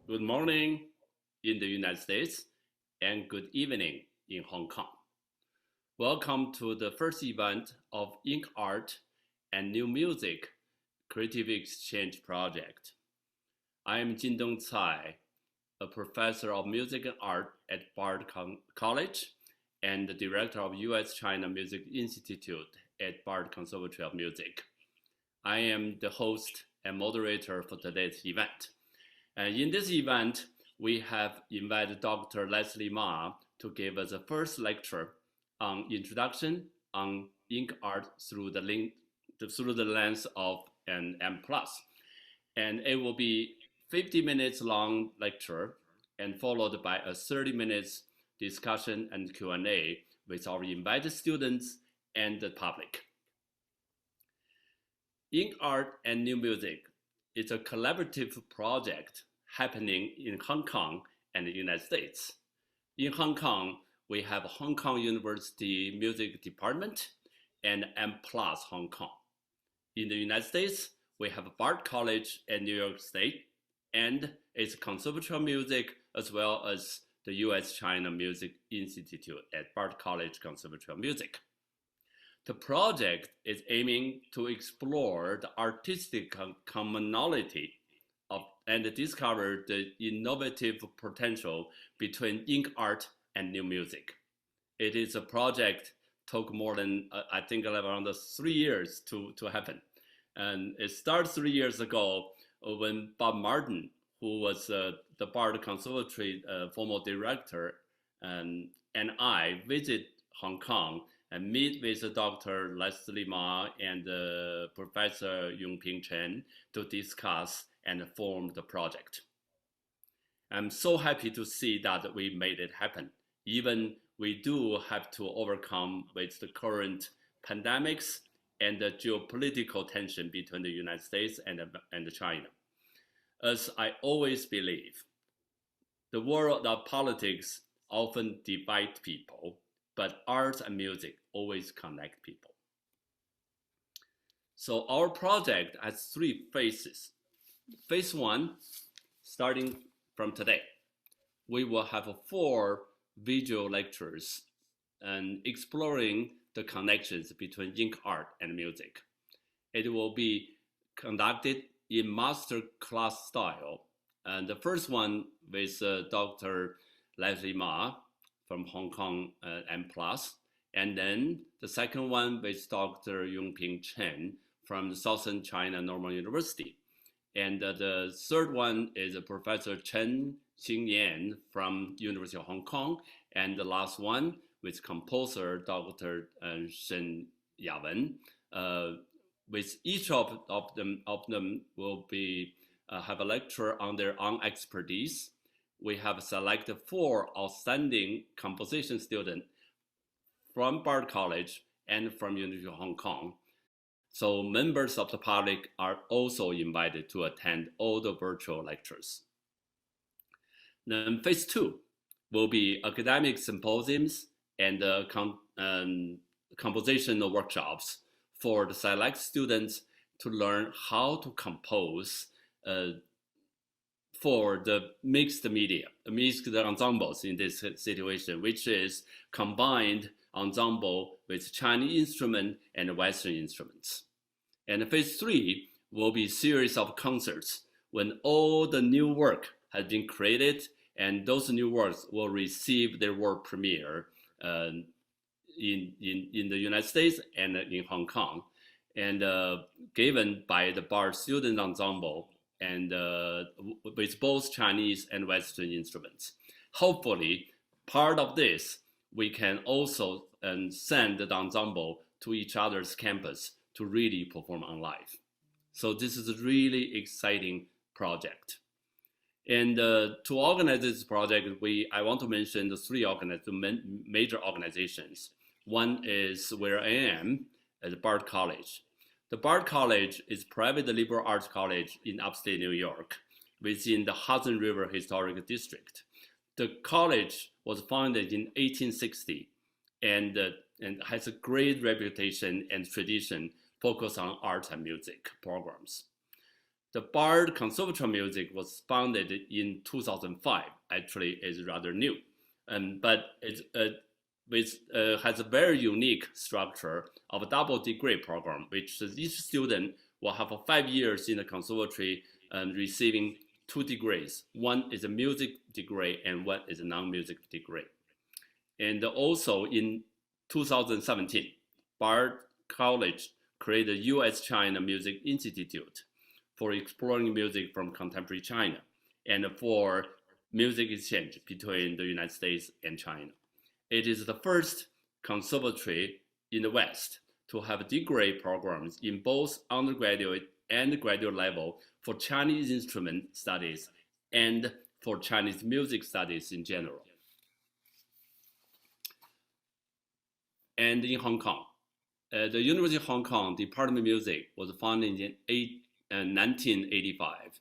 Good morning in the United States and good evening in Hong Kong. Welcome to the first event of Ink Art and New Music Creative Exchange Project. I am Jindong Cai, a professor of music and art at Bard College and the director of U.S.-China Music Institute at Bard Conservatory of Music. I am the host and moderator for today's event. And in this event, we have invited Dr. Leslie Ma to give us a first lecture on introduction on ink art through the lens of an M+. And it will be 50 minutes long lecture and followed by a 30 minutes discussion and Q&A with our invited students and the public. Ink Art and New Music is a collaborative project happening in Hong Kong and the United States. In Hong Kong, we have Hong Kong University Music Department and M+ Hong Kong. In the United States, we have Bard College at New York State and its Conservatory of Music, as well as the U.S.-China Music Institute at Bard College Conservatory of Music. The project is aiming to explore the artistic commonality and discover the innovative potential between ink art and new music. It is a project took more than, I think, around 3 years to happen. And it started 3 years ago when Bob Martin, who was the Bard Conservatory former director, and I visit Hong Kong and meet with Dr. Leslie Ma and Professor Yongping Chen to discuss and form the project. I'm so happy to see that we made it happen. Even we do have to overcome with the current pandemics and the geopolitical tension between the United States and China. As I always believe, the world of politics often divide people, but art and music always connect people. So our project has 3 phases. Phase 1, starting from today, we will have 4 visual lectures and exploring the connections between ink art and music. It will be conducted in master class style. And the first one with Dr. Leslie Ma from Hong Kong M+, and then the second one with Dr. Yongping Chen from the Southern China Normal University. And the third one is Professor Chen Xingyan from University of Hong Kong. And the last one with composer Dr. Shen Yawen. With each of them will be have a lecture on their own expertise. We have selected 4 outstanding composition students from Bard College and from University of Hong Kong. So members of the public are also invited to attend all the virtual lectures. Then phase 2 will be academic symposiums and compositional workshops for the select students to learn how to compose for the mixed media, mixed ensembles in this situation, which is combined ensemble with Chinese instrument and Western instruments. And phase 3 will be a series of concerts when all the new work has been created, and those new works will receive their world premiere in the United States and in Hong Kong, and given by the Bard Student Ensemble and with both Chinese and Western instruments. Hopefully, part of this, we can also send the ensemble to each other's campus to really perform on live. So this is a really exciting project. And to organize this project, I want to mention the 3 major organizations. One is where I am at the Bard College. The Bard College is a private liberal arts college in upstate New York within the Hudson River Historic District. The college was founded in 1860 and has a great reputation and tradition focused on art and music programs. The Bard Conservatory Music was founded in 2005. Actually, it's rather new, but has a very unique structure of a double degree program, which each student will have 5 years in the conservatory receiving 2 degrees. One is a music degree and one is a non-music degree. And also in 2017, Bard College created U.S.-China Music Institute for exploring music from contemporary China and for music exchange between the United States and China. It is the first conservatory in the West to have degree programs in both undergraduate and graduate level for Chinese instrument studies and for Chinese music studies in general. And in Hong Kong, the University of Hong Kong Department of Music was founded in 1985.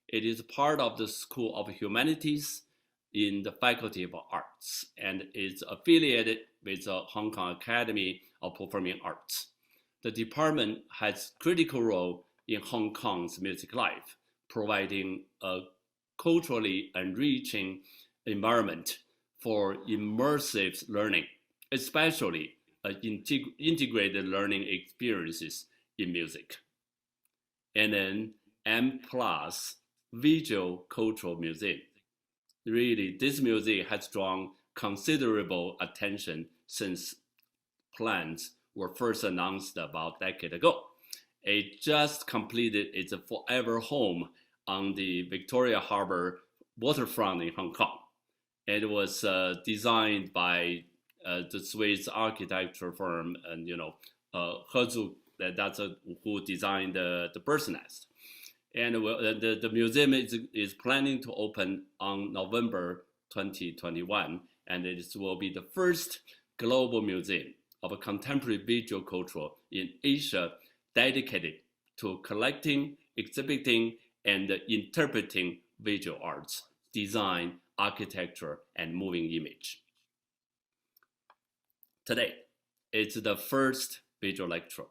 It is part of the School of Humanities in the Faculty of Arts and is affiliated with the Hong Kong Academy of Performing Arts. The department has a critical role in Hong Kong's music life, providing a culturally enriching environment for immersive learning, especially integrated learning experiences in music. And then M+ Visual Cultural Museum. Really, this museum has drawn considerable attention since plans were first announced about a decade ago. It just completed its forever home on the Victoria Harbour waterfront in Hong Kong. It was designed by the Swiss architecture firm, and Herzog, who designed the bird's nest. And the museum is planning to open on November 2021, and it will be the first global museum of a contemporary visual culture in Asia dedicated to collecting, exhibiting, and interpreting visual arts, design, architecture, and moving image. Today, it's the first visual lecture.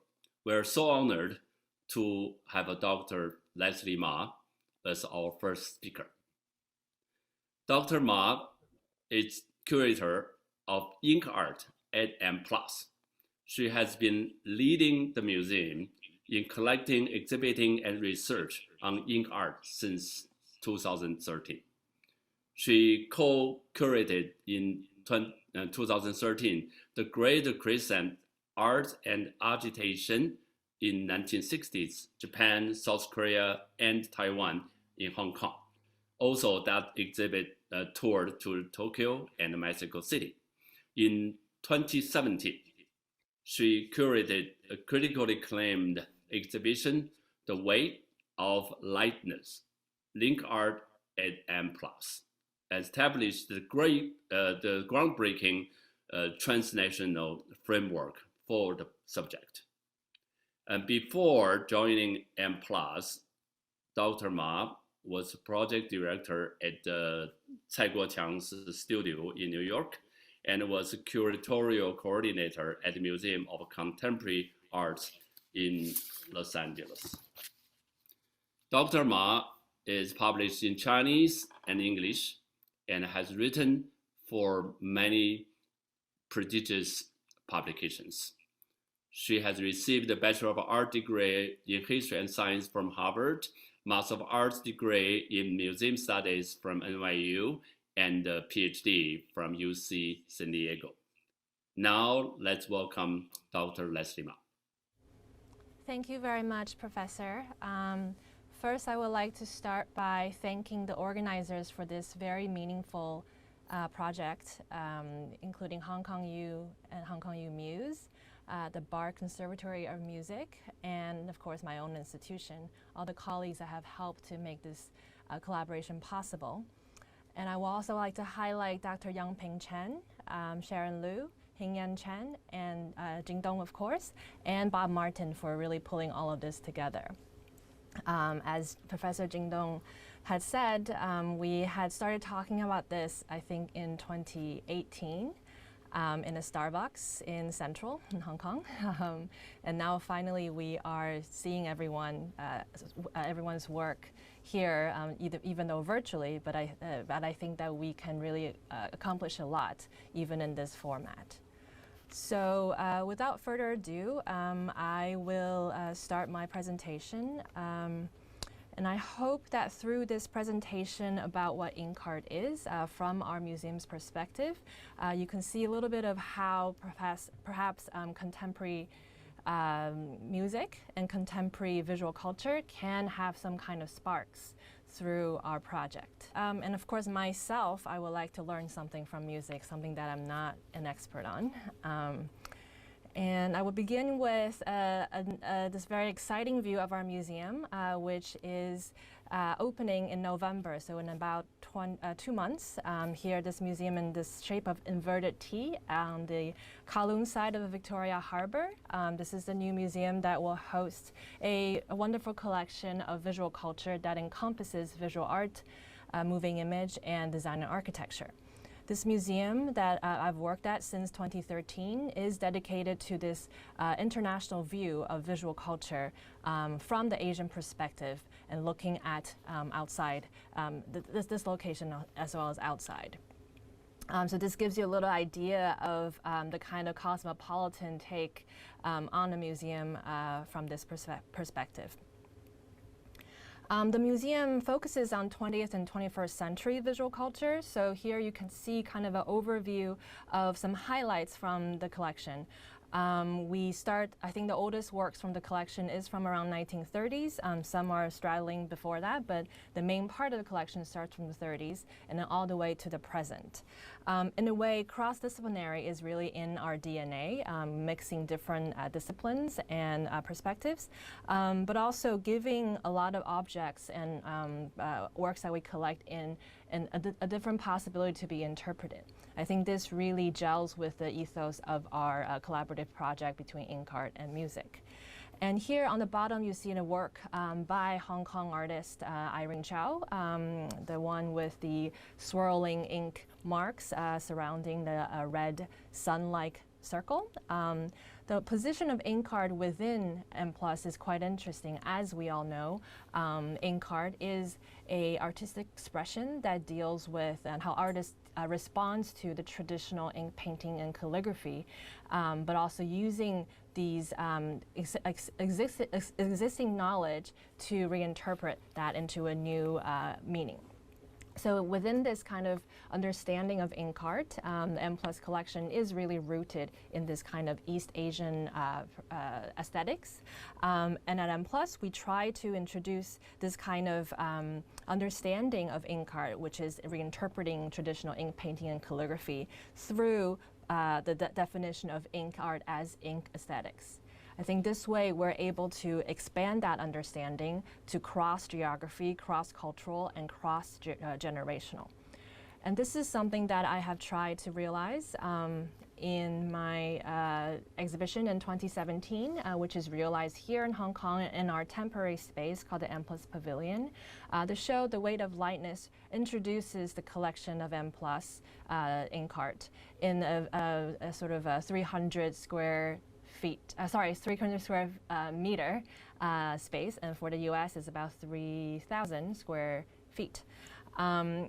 We're so honored to have a Dr. Leslie Ma as our first speaker. Dr. Ma is curator of ink art at M+. She has been leading the museum in collecting, exhibiting, and research on ink art since 2013. She co-curated in 2013 the Great Crescent Art and Agitation in 1960s, Japan, South Korea, and Taiwan in Hong Kong. Also, that exhibit toured to Tokyo and Mexico City. In 2017, she curated a critically acclaimed exhibition, The Weight of Lightness, Link Art at M+, established the groundbreaking transnational framework for the subject. And before joining M+, Dr. Ma was project director at Cai Guoqiang's studio in New York and was a curatorial coordinator at the Museum of Contemporary Arts in Los Angeles. Dr. Ma is published in Chinese and English and has written for many prestigious publications. She has received a Bachelor of Art degree in History and Science from Harvard, Master of Arts degree in Museum Studies from NYU, and a PhD from UC San Diego. Now, let's welcome Dr. Leslie Ma. Thank you very much, Professor. First, I would like to start by thanking the organizers for this very meaningful project, including Hong Kong U and Hong Kong U Muse, the Bard Conservatory of Music, and of course my own institution, all the colleagues that have helped to make this collaboration possible. And I would also like to highlight Dr. Yang Ping Chen, Sharon Liu, Hingyan Chen, and Jing Dong, of course, and Bob Martin for really pulling all of this together. As Professor Jing Dong had said, we had started talking about this, I think, in 2018. in a Starbucks in Central, in Hong Kong. And now finally we are seeing everyone's work here, even though virtually, but I think that we can really accomplish a lot even in this format. So without further ado, I will start my presentation. And I hope that through this presentation about what ink art is, from our museum's perspective, you can see a little bit of how perhaps contemporary music and contemporary visual culture can have some kind of sparks through our project. And of course, myself, I would like to learn something from music, something that I'm not an expert on. And I will begin with this very exciting view of our museum, which is opening in November, so in about 2 months. Here, this museum in this shape of inverted T on the Kowloon side of the Victoria Harbour. This is the new museum that will host a wonderful collection of visual culture that encompasses visual art, moving image, and design and architecture. This museum that I've worked at since 2013 is dedicated to this international view of visual culture from the Asian perspective and looking at outside this location as well as outside. So this gives you a little idea of the kind of cosmopolitan take on the museum from this perspective. The museum focuses on 20th and 21st century visual culture. So here you can see kind of an overview of some highlights from the collection. I think the oldest works from the collection is from around 1930s. Some are straddling before that, but the main part of the collection starts from the 30s and then all the way to the present. In a way, cross-disciplinary is really in our DNA, mixing different disciplines and perspectives, but also giving a lot of objects and works that we collect in a different possibility to be interpreted. I think this really gels with the ethos of our collaborative project between ink art and music. And here on the bottom, you see a work by Hong Kong artist Irene Chow, the one with the swirling ink marks surrounding the red sun-like circle. The position of ink art within M+ is quite interesting. As we all know, ink art is an artistic expression that deals with and how artists responds to the traditional ink painting and calligraphy, but also using these existing knowledge to reinterpret that into a new meaning. So within this kind of understanding of ink art, the M+ collection is really rooted in this kind of East Asian aesthetics. And at M+, we try to introduce this kind of understanding of ink art, which is reinterpreting traditional ink painting and calligraphy through the definition of ink art as ink aesthetics. I think this way we're able to expand that understanding to cross-geography, cross-cultural, and cross-generational. And this is something that I have tried to realize in my exhibition in 2017, which is realized here in Hong Kong in our temporary space called the M+ Pavilion. The show, The Weight of Lightness, introduces the collection of M+ ink art in a sort of a 300 square meter space, and for the US is about 3,000 square feet.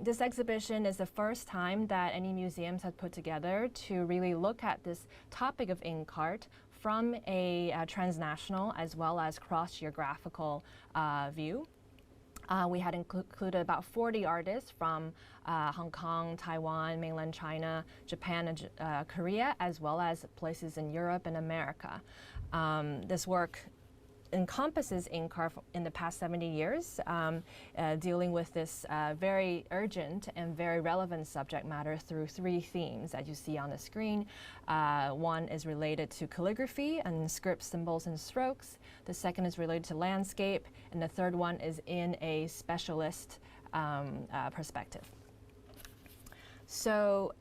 This exhibition is the first time that any museums have put together to really look at this topic of ink art from a transnational as well as cross-geographical view. We had included about 40 artists from Hong Kong, Taiwan, mainland China, Japan, and Korea, as well as places in Europe and America. This work encompasses ink art in the past 70 years, dealing with this very urgent and very relevant subject matter through 3 themes that you see on the screen. One is related to calligraphy and script, symbols, and strokes. The second is related to landscape, and the third one is in a specialist perspective. So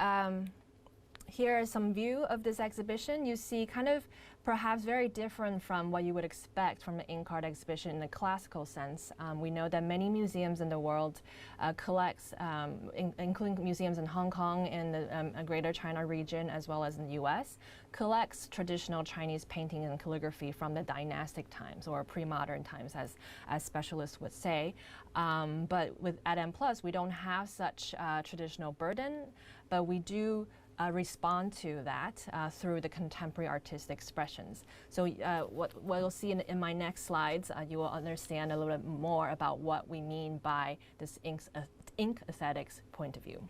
here is some view of this exhibition. You see kind of perhaps very different from what you would expect from an ink art exhibition in the classical sense. We know that many museums in the world collects, including museums in Hong Kong and the Greater China region, as well as in the US, collects traditional Chinese painting and calligraphy from the dynastic times or pre-modern times, as specialists would say. But at M+, we don't have such traditional burden, but we do respond to that through the contemporary artistic expressions. So what you'll see in my next slides, you will understand a little bit more about what we mean by this ink aesthetics point of view.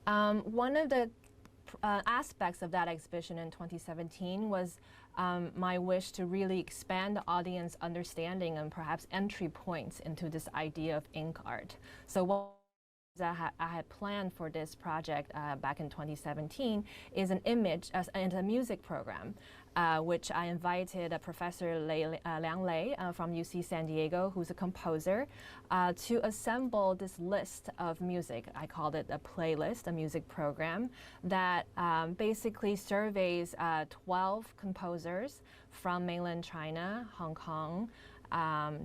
One of the aspects of that exhibition in 2017 was my wish to really expand the audience understanding and perhaps entry points into this idea of ink art. So what I had planned for this project back in 2017 is an image and a music program, which I invited Professor Liang Lei from UC San Diego, who's a composer, to assemble this list of music. I called it a playlist, a music program, that basically surveys 12 composers from mainland China, Hong Kong,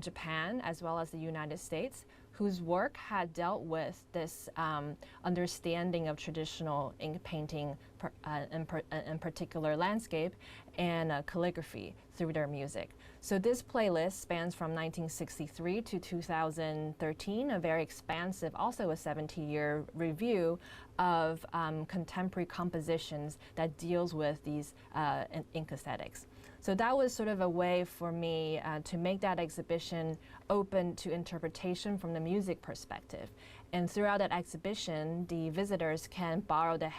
Japan, as well as the United States, whose work had dealt with this understanding of traditional ink painting, in particular landscape, and calligraphy through their music. So this playlist spans from 1963 to 2013, a very expansive, also a 70-year review of contemporary compositions that deals with these ink aesthetics. So that was sort of a way for me to make that exhibition open to interpretation from the music perspective. And throughout that exhibition, the visitors can borrow the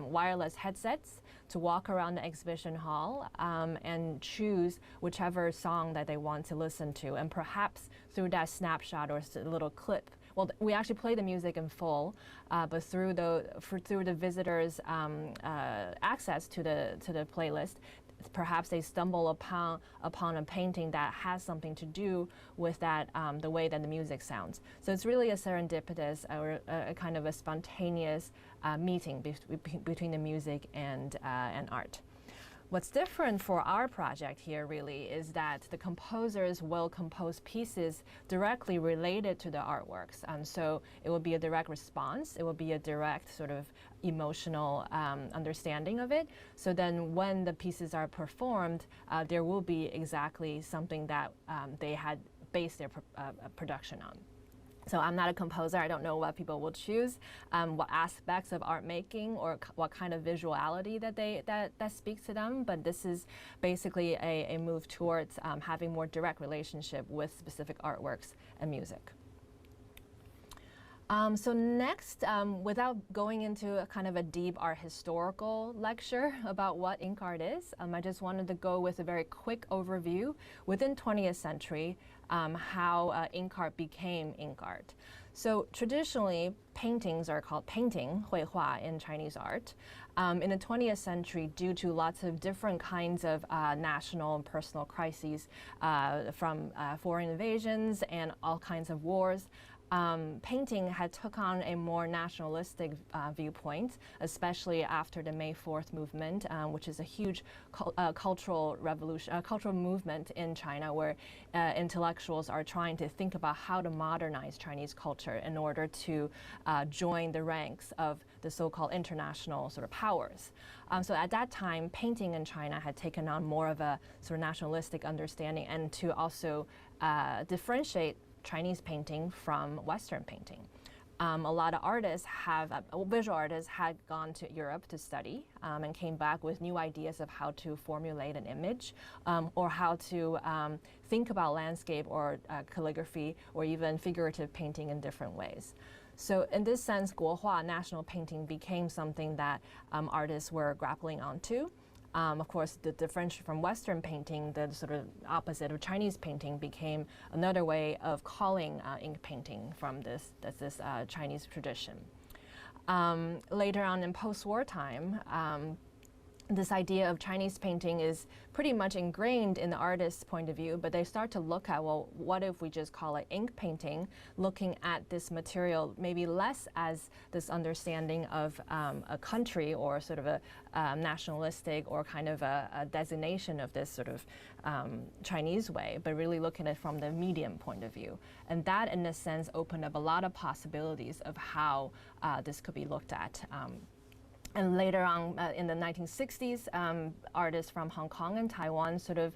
wireless headsets to walk around the exhibition hall and choose whichever song that they want to listen to. And perhaps through that snapshot or little clip, well, we actually play the music in full, but through the visitors' access to the playlist, perhaps they stumble upon a painting that has something to do with that, the way that the music sounds. So it's really a serendipitous or a kind of a spontaneous meeting between the music and art. What's different for our project here really is that the composers will compose pieces directly related to the artworks. So it will be a direct response. It will be a direct sort of emotional understanding of it. So then when the pieces are performed, there will be exactly something that they had based their production on. So I'm not a composer. I don't know what people will choose, what aspects of art making or what kind of visuality that speaks to them. But this is basically a move towards having more direct relationship with specific artworks and music. So next, without going into a kind of a deep art historical lecture about what ink art is, I just wanted to go with a very quick overview within 20th century how ink art became ink art. So traditionally, paintings are called painting, 绘画, in Chinese art. In the 20th century, due to lots of different kinds of national and personal crises from foreign invasions and all kinds of wars, painting had took on a more nationalistic viewpoint, especially after the May 4th movement, which is a huge cultural revolution, cultural movement in China, where intellectuals are trying to think about how to modernize Chinese culture in order to join the ranks of the so-called international sort of powers. So at that time, painting in China had taken on more of a sort of nationalistic understanding, and to also differentiate Chinese painting from Western painting. A lot of artists visual artists had gone to Europe to study and came back with new ideas of how to formulate an image or how to think about landscape or calligraphy or even figurative painting in different ways. So in this sense, 国画, national painting, became something that artists were grappling onto. Of course, the differential from Western painting, the sort of opposite of Chinese painting, became another way of calling ink painting from this Chinese tradition. Later on in post-war time, this idea of Chinese painting is pretty much ingrained in the artist's point of view, but they start to look at, well, what if we just call it ink painting, looking at this material maybe less as this understanding of a country or sort of a nationalistic or kind of a designation of this sort of Chinese way, but really looking at it from the medium point of view. And that, in a sense, opened up a lot of possibilities of how this could be looked at. And later on, in the 1960s, artists from Hong Kong and Taiwan sort of,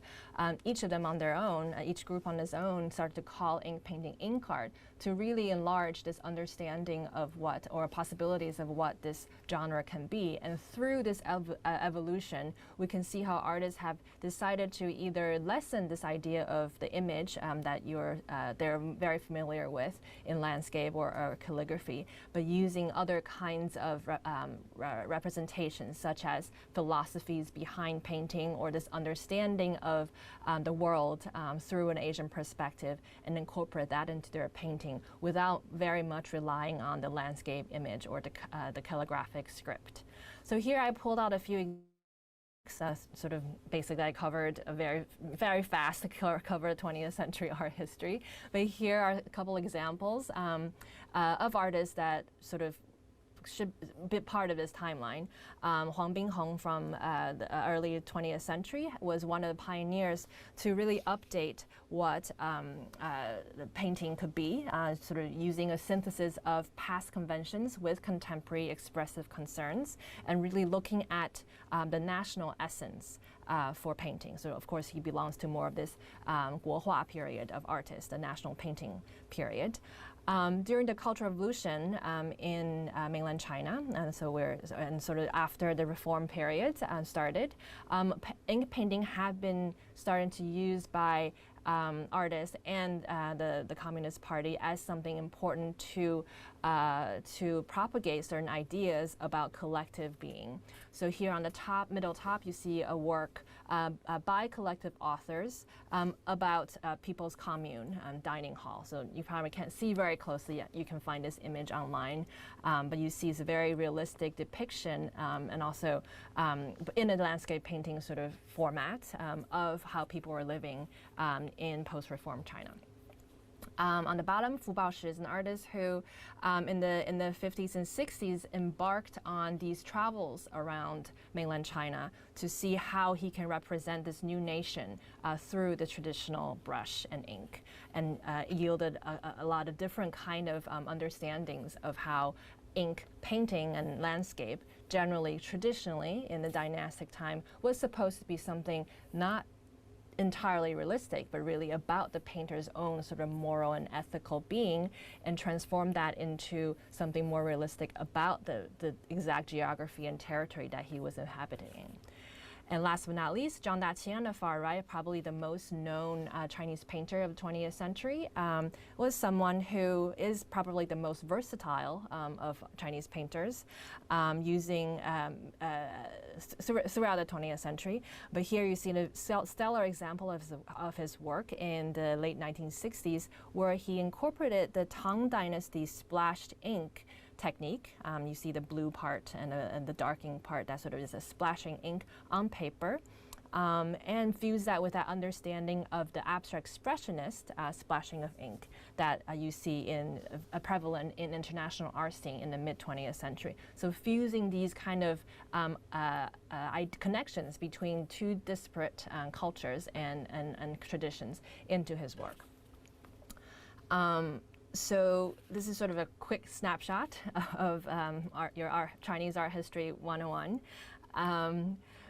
each of them on their own, each group on its own, started to call ink painting ink art to really enlarge this understanding of what, or possibilities of what this genre can be. And through this evolution, we can see how artists have decided to either lessen this idea of the image that they're very familiar with in landscape or calligraphy, but using other kinds of representations, such as philosophies behind painting or this understanding of the world through an Asian perspective, and incorporate that into their painting without very much relying on the landscape image or the calligraphic script. So here I pulled out a few sort of basically I covered a very fast covered 20th century art history, but here are a couple examples of artists that sort of should be part of this timeline. Huang Binghong from the early 20th century was one of the pioneers to really update what the painting could be, sort of using a synthesis of past conventions with contemporary expressive concerns, and really looking at the national essence for painting. So of course he belongs to more of this Guohua period of artists, the national painting period. During the Cultural Revolution in mainland China, and sort of after the Reform period started, ink painting had been started to use by artists and the Communist Party as something important to propagate certain ideas about collective being. So here on the middle top, you see a work by collective authors about people's commune dining hall. So you probably can't see very closely yet. You can find this image online, but you see it's a very realistic depiction and also in a landscape painting sort of format of how people were living in post-reform China. On the bottom, Fu Baoshi is an artist who, in the 50s and 60s, embarked on these travels around mainland China to see how he can represent this new nation through the traditional brush and ink, and yielded a lot of different kind of understandings of how ink painting and landscape, generally, traditionally, in the dynastic time, was supposed to be something not entirely realistic, but really about the painter's own sort of moral and ethical being, and transform that into something more realistic about the exact geography and territory that he was inhabiting. And last but not least, Zhang Daqian on the far right, probably the most known Chinese painter of the 20th century, was someone who is probably the most versatile of Chinese painters, using throughout the 20th century. But here you see a stellar example of his work in the late 1960s, where he incorporated the Tang Dynasty splashed ink technique. You see the blue part and the darkening part that sort of is a splashing ink on paper, and fuse that with that understanding of the abstract expressionist splashing of ink that you see prevalent in international art scene in the mid-20th century. So fusing these kind of connections between two disparate cultures and traditions into his work. So this is sort of a quick snapshot of your Chinese art history 101.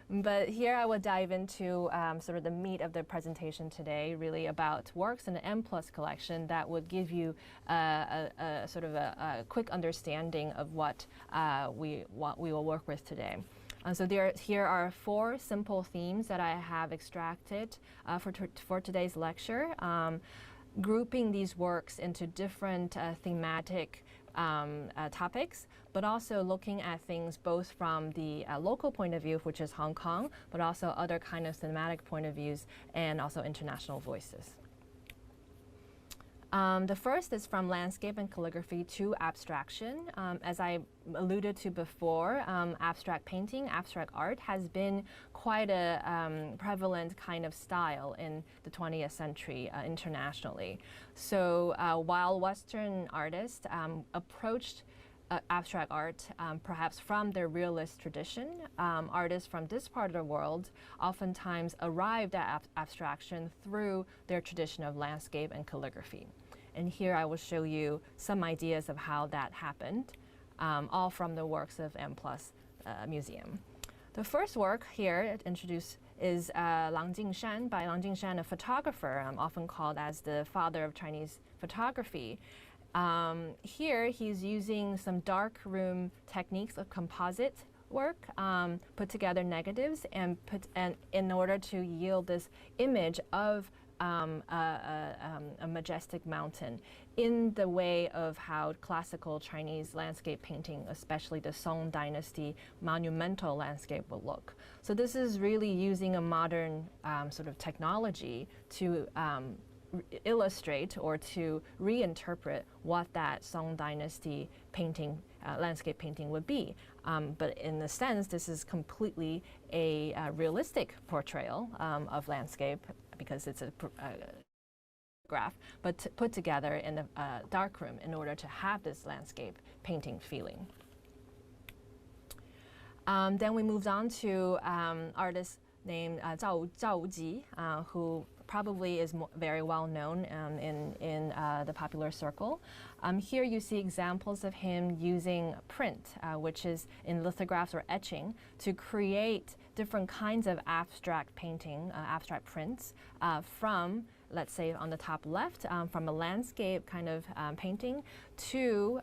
But here I will dive into sort of the meat of the presentation today, really about works in the M+ collection that would give you a sort of a quick understanding of what we will work with today. So here are 4 simple themes that I have extracted for today's lecture. Grouping these works into different thematic topics, but also looking at things both from the local point of view, which is Hong Kong, but also other kind of thematic point of views, and also international voices. The first is from landscape and calligraphy to abstraction. As I alluded to before, abstract painting, abstract art has been quite a prevalent kind of style in the 20th century internationally. So while Western artists approached abstract art, perhaps from their realist tradition, artists from this part of the world oftentimes arrived at abstraction through their tradition of landscape and calligraphy. And here I will show you some ideas of how that happened, all from the works of M+ Museum. The first work here introduced is Lang Jingshan, by Lang Jingshan, a photographer, often called as the father of Chinese photography. Here he's using some dark room techniques of composite work, put together negatives and in order to yield this image of a majestic mountain in the way of how classical Chinese landscape painting, especially the Song Dynasty monumental landscape, will look. So this is really using a modern sort of technology to illustrate or to reinterpret what that Song Dynasty painting, landscape painting would be. But in a sense, this is completely a realistic portrayal of landscape because it's a graph, but put together in a darkroom in order to have this landscape painting feeling. Then we moved on to artist named Zhao Wuji, who probably is very well known in the popular circle. Here you see examples of him using print, which is in lithographs or etching, to create different kinds of abstract painting, abstract prints from, let's say on the top left, from a landscape kind of painting to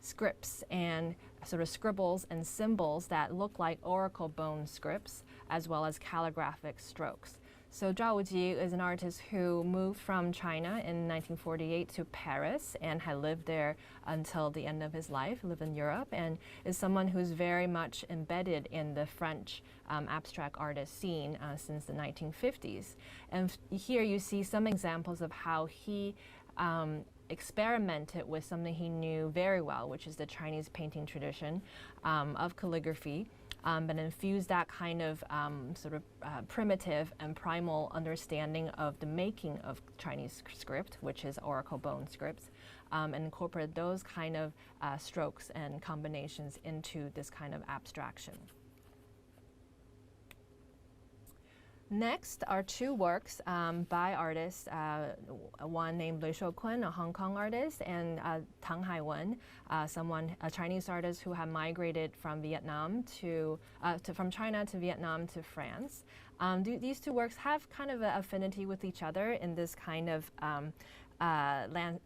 scripts and sort of scribbles and symbols that look like oracle bone scripts, as well as calligraphic strokes. So Zhao Wuji is an artist who moved from China in 1948 to Paris and had lived there until the end of his life, lived in Europe, and is someone who's very much embedded in the French abstract artist scene since the 1950s. And here you see some examples of how he experimented with something he knew very well, which is the Chinese painting tradition of calligraphy. But infuse that kind of sort of primitive and primal understanding of the making of Chinese script, which is oracle bone scripts, and incorporate those kind of strokes and combinations into this kind of abstraction. Next are two works by artists, one named Lui Shoukun, a Hong Kong artist, and Tang Haiwen, a Chinese artist who had migrated from Vietnam from China to Vietnam to France. These two works have kind of an affinity with each other in this kind of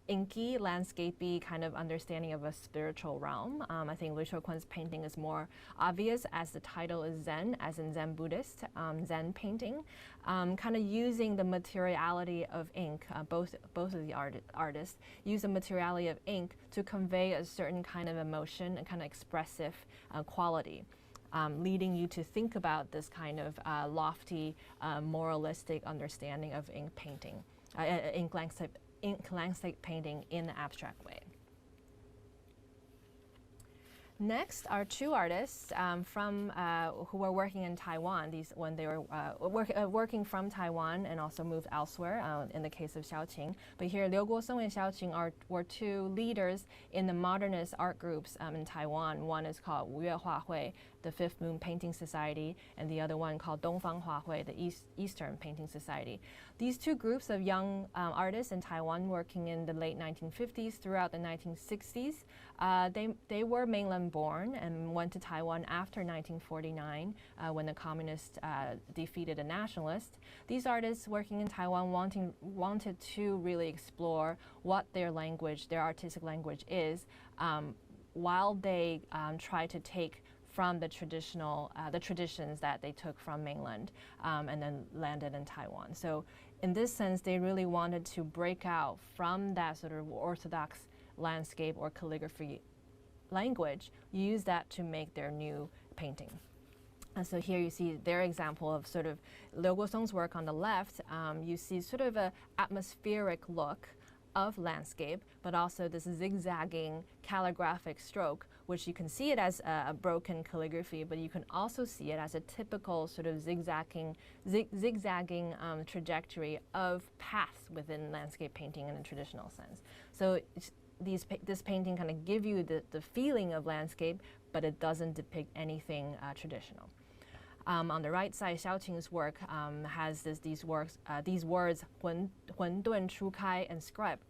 inky, landscapey kind of understanding of a spiritual realm. I think Lui Shoukun's painting is more obvious, as the title is Zen, as in Zen Buddhist, Zen painting, kind of using the materiality of ink. Both of the artists use the materiality of ink to convey a certain kind of emotion and kind of expressive quality. Leading you to think about this kind of lofty, moralistic understanding of ink painting, ink landscape painting in the abstract way. Next are two artists who were working in Taiwan. When they were working from Taiwan and also moved elsewhere. In the case of Xiaoqing, but here Liu Guosong and Xiaoqing were two leaders in the modernist art groups in Taiwan. One is called Wu Yue Hua Hui, the Fifth Moon Painting Society, and the other one called Dongfang Hua Hui, the Eastern Painting Society. These two groups of young artists in Taiwan working in the late 1950s throughout the 1960s, they were mainland born and went to Taiwan after 1949 when the communists defeated the nationalists. These artists working in Taiwan wanted to really explore what their language, their artistic language is, while they try to take from the traditions that they took from mainland and then landed in Taiwan. So in this sense, they really wanted to break out from that sort of orthodox landscape or calligraphy language, use that to make their new painting. And so here you see their example of sort of Liu Guosong's work on the left. You see sort of an atmospheric look of landscape, but also this zigzagging calligraphic stroke, which you can see it as a broken calligraphy, but you can also see it as a typical sort of zigzagging trajectory of paths within landscape painting in a traditional sense. So this painting kind of give you the feeling of landscape, but it doesn't depict anything traditional. On the right side, Xiaoqing's work has these words, 混沌初开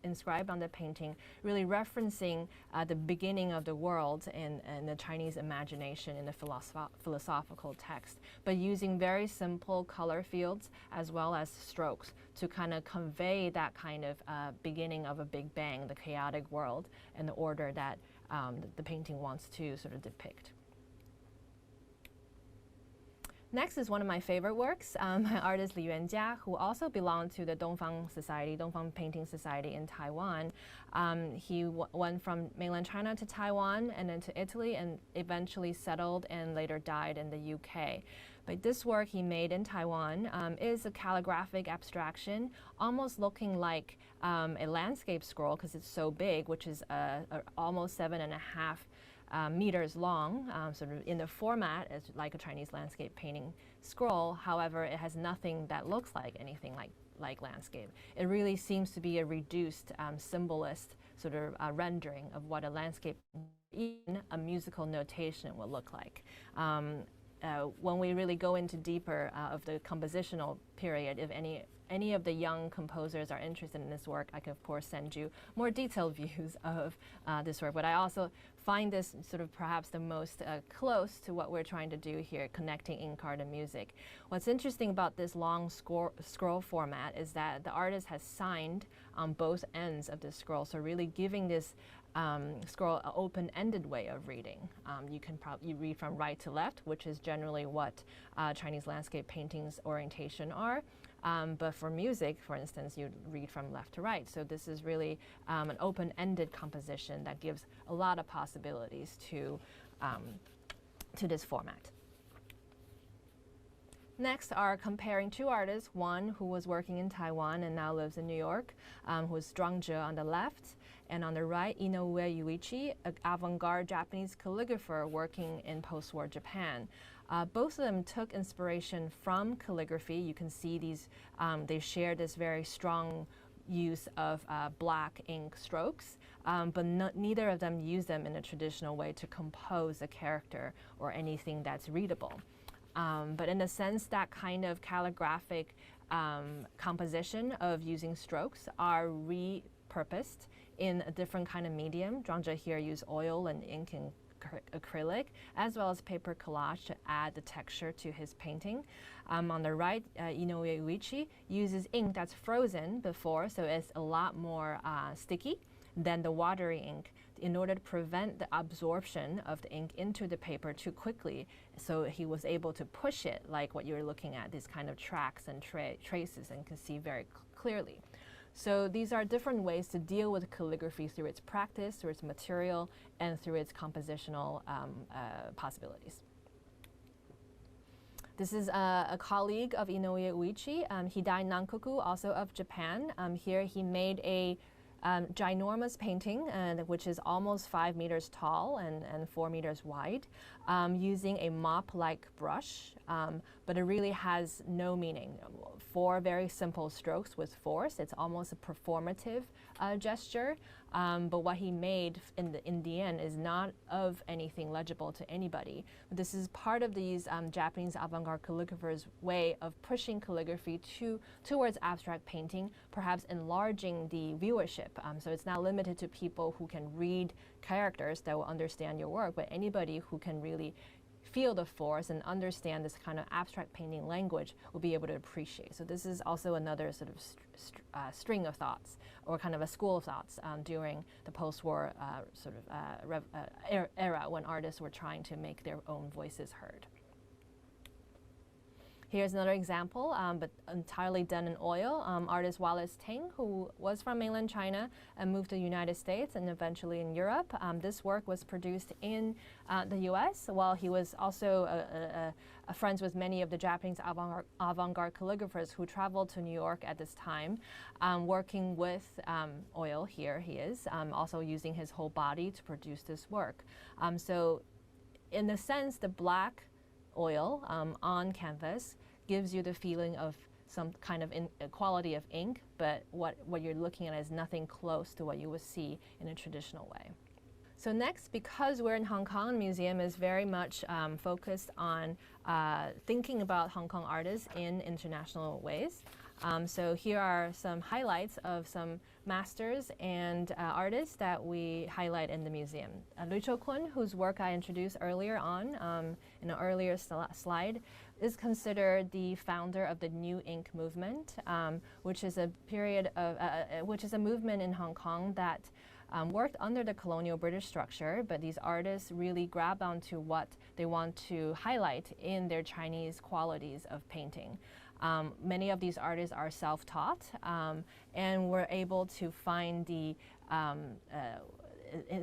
inscribed on the painting, really referencing the beginning of the world in the Chinese imagination in the philosophical text, but using very simple color fields as well as strokes to kind of convey that kind of beginning of a Big Bang, the chaotic world, and the order that the painting wants to sort of depict. Next is one of my favorite works, artist Li Yuanjia, who also belonged to the Dongfang Society, Dongfang Painting Society in Taiwan. He went from mainland China to Taiwan and then to Italy and eventually settled and later died in the UK. But this work he made in Taiwan is a calligraphic abstraction, almost looking like a landscape scroll because it's so big, which is almost 7.5 meters long, sort of in the format as like a Chinese landscape painting scroll. However, it has nothing that looks like anything like landscape. It really seems to be a reduced symbolist sort of rendering of what a landscape, even a musical notation, will look like. When we really go into deeper of the compositional period, if any of the young composers are interested in this work, I can of course send you more detailed views of this work. But I also find this sort of perhaps the most close to what we're trying to do here, connecting ink art and music. What's interesting about this long scroll format is that the artist has signed on both ends of the scroll, so really giving this scroll an open-ended way of reading. You read from right to left, which is generally what Chinese landscape paintings orientation are. But for music, for instance, you read from left to right. So this is really an open-ended composition that gives a lot of possibilities to this format. Next are comparing two artists, one who was working in Taiwan and now lives in New York, who is Zhuang Zhe on the left, and on the right, Inoue Yuichi, an avant-garde Japanese calligrapher working in post-war Japan. Both of them took inspiration from calligraphy. You can see these, they share this very strong use of black ink strokes, but neither of them use them in a traditional way to compose a character or anything that's readable. But in a sense, that kind of calligraphic composition of using strokes are repurposed in a different kind of medium. Zhuang Zhe here used oil and ink and acrylic, as well as paper collage to add the texture to his painting. On the right, Inoue Yuichi uses ink that's frozen before, so it's a lot more sticky than the watery ink in order to prevent the absorption of the ink into the paper too quickly. So he was able to push it like what you're looking at, these kind of tracks and traces, and can see very clearly. So these are different ways to deal with calligraphy through its practice, through its material, and through its compositional possibilities. This is a colleague of Inoue Yuichi. He died in Nankoku, also of Japan. Here he made a ginormous painting, which is almost 5 meters tall and 4 meters wide, using a mop-like brush, but it really has no meaning. 4 very simple strokes with force. It's almost a performative gesture, but what he made in the end is not of anything legible to anybody. This is part of these Japanese avant-garde calligraphers' way of pushing calligraphy towards abstract painting, perhaps enlarging the viewership. So it's not limited to people who can read characters that will understand your work, but anybody who can really feel the force and understand this kind of abstract painting language will be able to appreciate. So this is also another sort of string of thoughts, or kind of a school of thoughts during the post-war era when artists were trying to make their own voices heard. Here's another example, but entirely done in oil. Artist Wallace Ting, who was from mainland China and moved to the United States and eventually in Europe. This work was produced in the US, while he was also friends with many of the Japanese avant-garde calligraphers who traveled to New York at this time, working with oil. Here he is, also using his whole body to produce this work. So in a sense, the black oil on canvas gives you the feeling of some kind of quality of ink, but what you're looking at is nothing close to what you would see in a traditional way. So next, because we're in Hong Kong, the museum is very much focused on thinking about Hong Kong artists in international ways. So here are some highlights of some masters and artists that we highlight in the museum. Lui Cho-kun, whose work I introduced earlier on in an earlier slide, is considered the founder of the New Ink movement, which is a period of which is a movement in Hong Kong that worked under the colonial British structure, but these artists really grabbed onto what they want to highlight in their Chinese qualities of painting. Many of these artists are self-taught and were able to find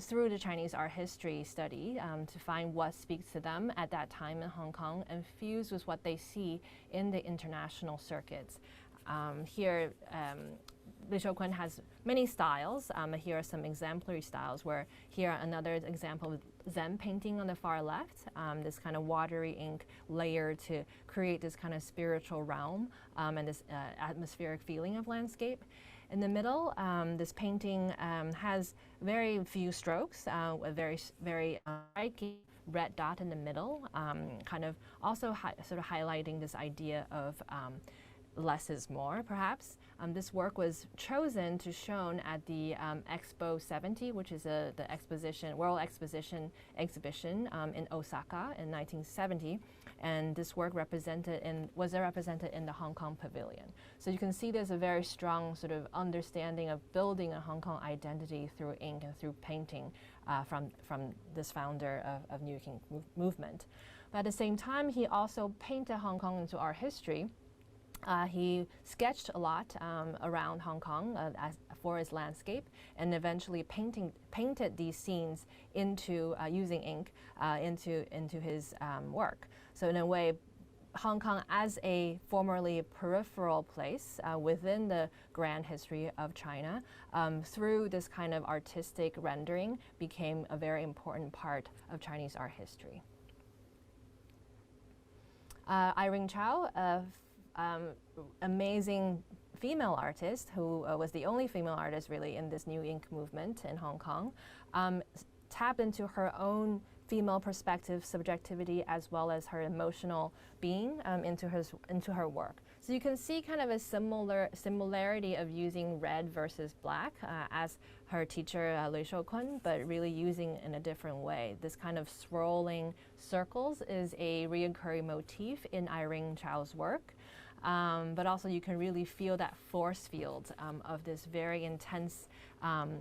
through the Chinese art history study to find what speaks to them at that time in Hong Kong and fuse with what they see in the international circuits. Here, Lui Cho-kun has many styles. Here are some exemplary styles where here another example of Zen painting on the far left, this kind of watery ink layer to create this kind of spiritual realm and this atmospheric feeling of landscape. In the middle, this painting has very few strokes, a very striking red dot in the middle, kind of also sort of highlighting this idea of less is more, perhaps. This work was chosen to shown at the Expo 70, which is the World Exposition exhibition in Osaka in 1970, and this work was represented in the Hong Kong Pavilion. So you can see there's a very strong sort of understanding of building a Hong Kong identity through ink and through painting from this founder of New Ink movement. But at the same time, he also painted Hong Kong into art history. He sketched a lot around Hong Kong for his landscape, and eventually painted these scenes into using ink into his work. So in a way, Hong Kong as a formerly peripheral place within the grand history of China, through this kind of artistic rendering, became a very important part of Chinese art history. Irene Chow, amazing female artist who was the only female artist really in this New Ink movement in Hong Kong, tapped into her own female perspective, subjectivity, as well as her emotional being into her work. So you can see kind of a similarity of using red versus black as her teacher Lui Cho-kun, but really using in a different way. This kind of swirling circles is a recurring motif in Irene Chow's work. But also you can really feel that force field of this very intense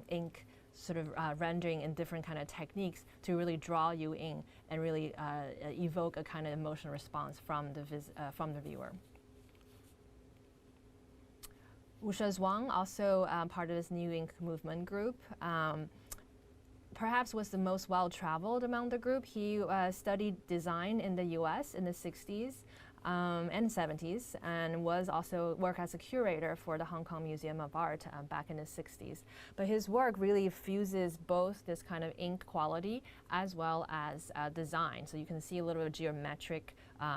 ink sort of rendering in different kind of techniques to really draw you in and really evoke a kind of emotional response from the viewer. Wu Shezhuang, also part of this New Ink movement group, perhaps was the most well-traveled among the group. He studied design in the US in the 60s. And 70s, and was also worked as a curator for the Hong Kong Museum of Art back in the 60s. But his work really fuses both this kind of ink quality as well as design. So you can see a little bit of geometric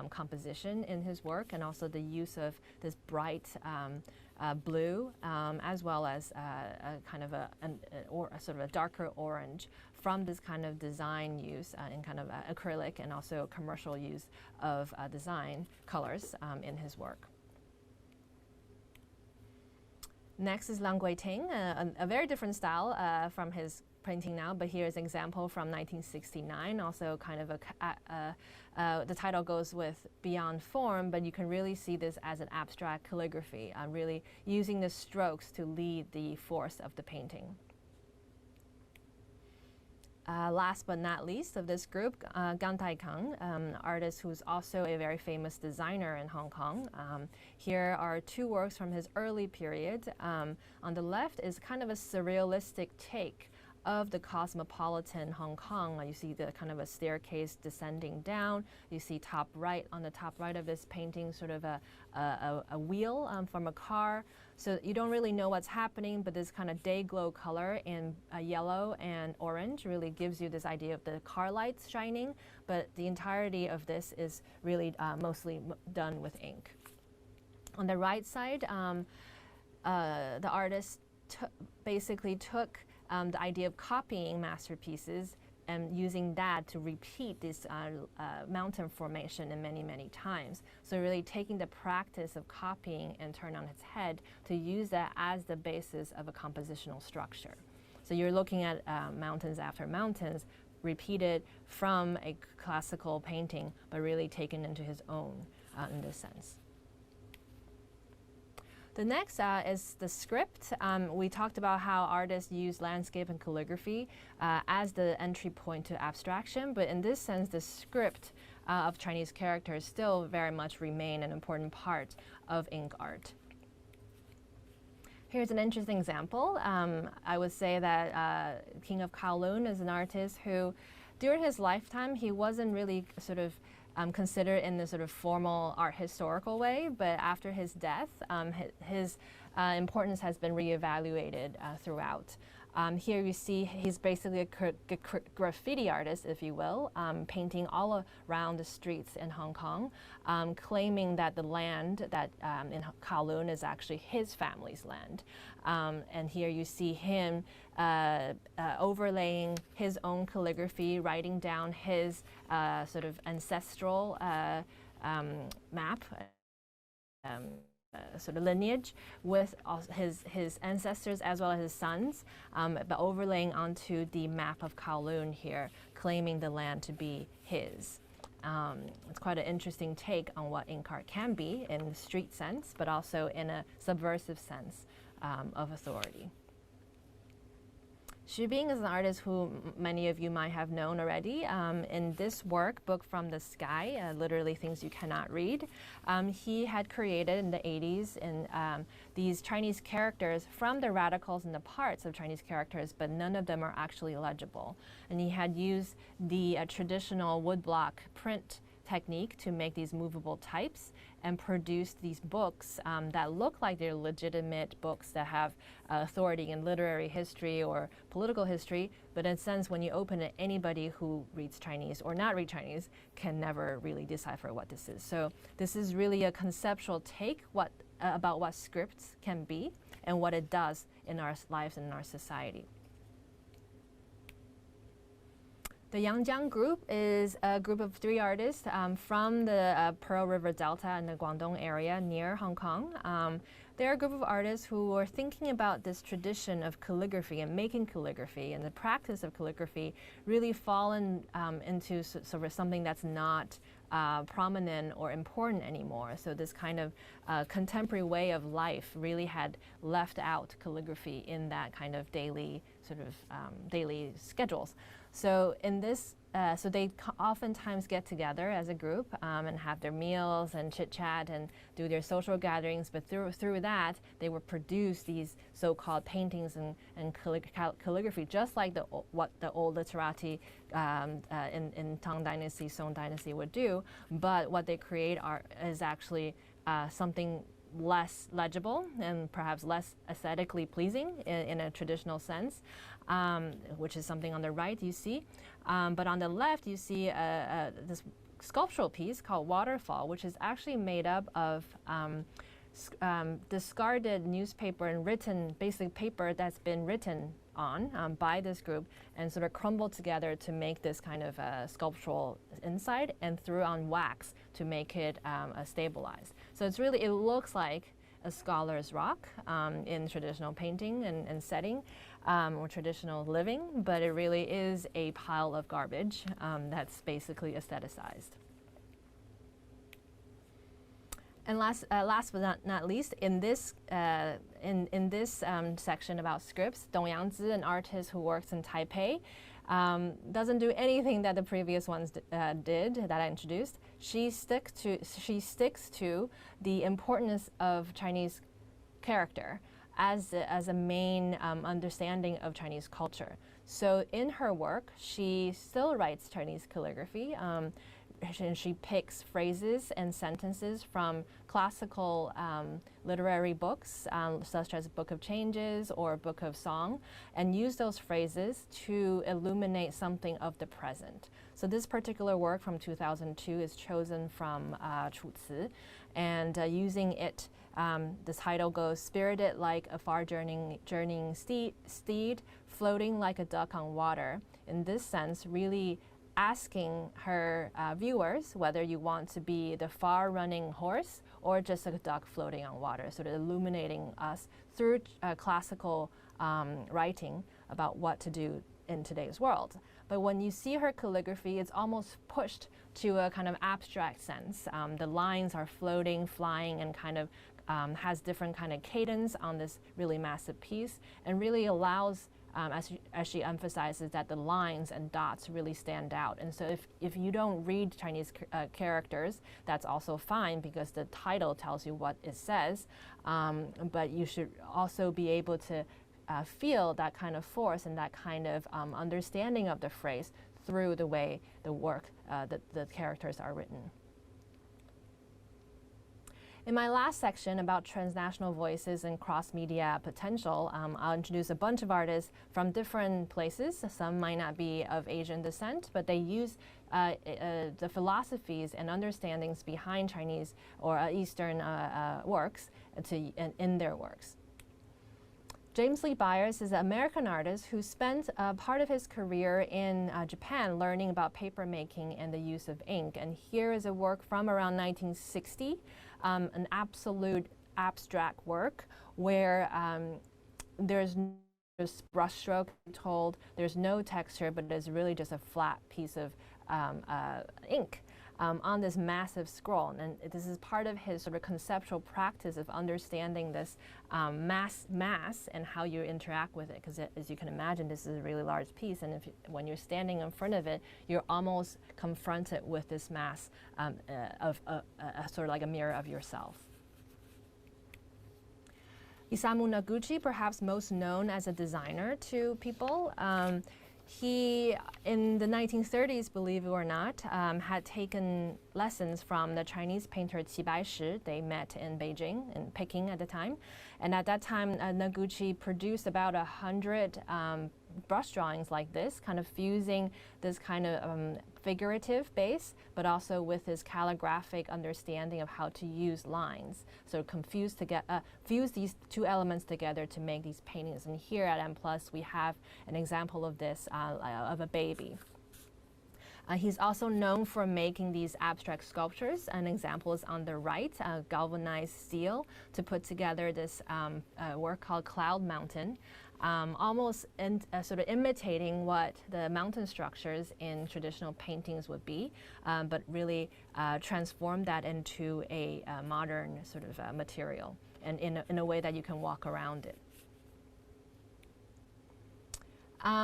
composition in his work, and also the use of this bright blue, as well as a kind of a sort of a darker orange from this kind of design use in kind of acrylic and also commercial use of design colors in his work. Next is Lang Guiting, a very different style from his painting now, but here's an example from 1969, also kind of the title goes with Beyond Form, but you can really see this as an abstract calligraphy, really using the strokes to lead the force of the painting. Last but not least of this group, Gan Taikang, artist who's also a very famous designer in Hong Kong. Here are two works from his early period. On the left is kind of a surrealistic take of the cosmopolitan Hong Kong. You see the kind of a staircase descending down. You see on the top right of this painting, sort of a wheel from a car. So you don't really know what's happening, but this kind of day glow color in yellow and orange really gives you this idea of the car lights shining. But the entirety of this is really mostly done with ink. On the right side, the artist basically took the idea of copying masterpieces and using that to repeat this mountain formation in many, many times. So really taking the practice of copying and turn on its head to use that as the basis of a compositional structure. So you're looking at mountains after mountains repeated from a classical painting, but really taken into his own in this sense. The next is the script. We talked about how artists use landscape and calligraphy as the entry point to abstraction, but in this sense, the script of Chinese characters still very much remain an important part of ink art. Here's an interesting example. I would say that King of Kowloon is an artist who, during his lifetime, he wasn't really sort of considered in the sort of formal art historical way, but after his death, his importance has been reevaluated throughout. Here you see he's basically a graffiti artist, if you will, painting all around the streets in Hong Kong, claiming that the land that in Kowloon is actually his family's land. And here you see him overlaying his own calligraphy, writing down his sort of ancestral map, sort of lineage with his ancestors as well as his sons, but overlaying onto the map of Kowloon here, claiming the land to be his. It's quite an interesting take on what ink art can be in the street sense, but also in a subversive sense of authority. Xu Bing is an artist who many of you might have known already. In this work, Book from the Sky, literally things you cannot read, he had created in the 80s these Chinese characters from the radicals and the parts of Chinese characters, but none of them are actually legible. And he had used the traditional woodblock print technique to make these movable types and produce these books that look like they're legitimate books that have authority in literary history or political history, but in a sense when you open it, anybody who reads Chinese or not read Chinese can never really decipher what this is. So this is really a conceptual take about what scripts can be and what it does in our lives and in our society. The Yangjiang group is a group of 3 artists from the Pearl River Delta in the Guangdong area near Hong Kong. They're a group of artists who were thinking about this tradition of calligraphy and making calligraphy and the practice of calligraphy really fallen into sort of something that's not prominent or important anymore. So this kind of contemporary way of life really had left out calligraphy in that kind of daily daily schedules. So in this, so they oftentimes get together as a group and have their meals and chit chat and do their social gatherings. But through that, they would produce these so-called paintings and calligraphy, just like what the old literati in Tang Dynasty, Song Dynasty would do. But what they create is actually something less legible and perhaps less aesthetically pleasing in a traditional sense, which is something on the right you see. But on the left you see this sculptural piece called Waterfall, which is actually made up of discarded newspaper and basically paper that's been written on by this group and sort of crumbled together to make this kind of sculptural inside and threw on wax to make it stabilized. So it looks like a scholar's rock in traditional painting and setting or traditional living, but it really is a pile of garbage that's basically aestheticized. And last but not least, in this section about scripts, Dong Yangzi, an artist who works in Taipei, Doesn't do anything that the previous ones did that I introduced. She sticks to the importance of Chinese character as a main understanding of Chinese culture. So in her work, she still writes Chinese calligraphy. And she picks phrases and sentences from classical literary books, such as Book of Changes or Book of Song, and use those phrases to illuminate something of the present. So this particular work from 2002 is chosen from Chu Ci, and using it, the title goes, "Spirited like a far journeying steed, floating like a duck on water." In this sense, really asking her viewers whether you want to be the far-running horse or just a duck floating on water, sort of illuminating us through classical writing about what to do in today's world. But when you see her calligraphy, it's almost pushed to a kind of abstract sense. The lines are floating, flying, and kind of has different kind of cadence on this really massive piece, and really allows as she emphasizes that the lines and dots really stand out. And so if you don't read Chinese characters, that's also fine because the title tells you what it says. But you should also be able to feel that kind of force and that kind of understanding of the phrase through the way the work, the characters are written. In my last section about transnational voices and cross-media potential, I'll introduce a bunch of artists from different places. Some might not be of Asian descent, but they use the philosophies and understandings behind Chinese or Eastern works in their works. James Lee Byers is an American artist who spent part of his career in Japan learning about paper making and the use of ink. And here is a work from around 1960, an absolute abstract work where there's just brushstroke told, there's no texture, but it's really just a flat piece of ink. On this massive scroll, and this is part of his sort of conceptual practice of understanding this mass and how you interact with it. Because as you can imagine, this is a really large piece, and when you're standing in front of it, you're almost confronted with this mass of sort of like a mirror of yourself. Isamu Noguchi, perhaps most known as a designer to people. He, in the 1930s, believe it or not, had taken lessons from the Chinese painter Qi Baishi. They met in Beijing, in Peking at the time. And at that time, Noguchi produced about 100 brush drawings like this, kind of fusing this kind of figurative base, but also with his calligraphic understanding of how to use lines. So fuse these two elements together to make these paintings. And here at M+, we have an example of this, of a baby. He's also known for making these abstract sculptures. An example is on the right, galvanized steel to put together this work called Cloud Mountain. Almost sort of imitating what the mountain structures in traditional paintings would be, but really transform that into a modern sort of material and in a way that you can walk around it.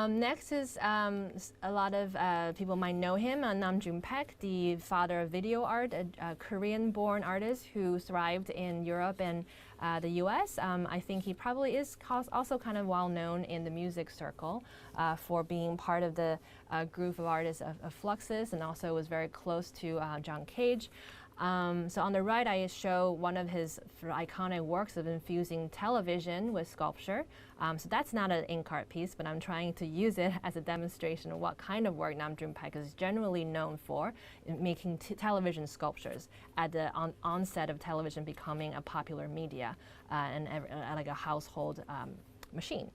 Next is a lot of people might know him, Nam June-paik, the father of video art, a Korean-born artist who thrived in Europe and the US. I think he probably is also kind of well known in the music circle for being part of the group of artists of Fluxus, and also was very close to John Cage. So on the right, I show one of his iconic works of infusing television with sculpture. So that's not an ink art piece, but I'm trying to use it as a demonstration of what kind of work Nam June-paik is generally known for, in making television sculptures at the onset of television becoming a popular media and like a household machine.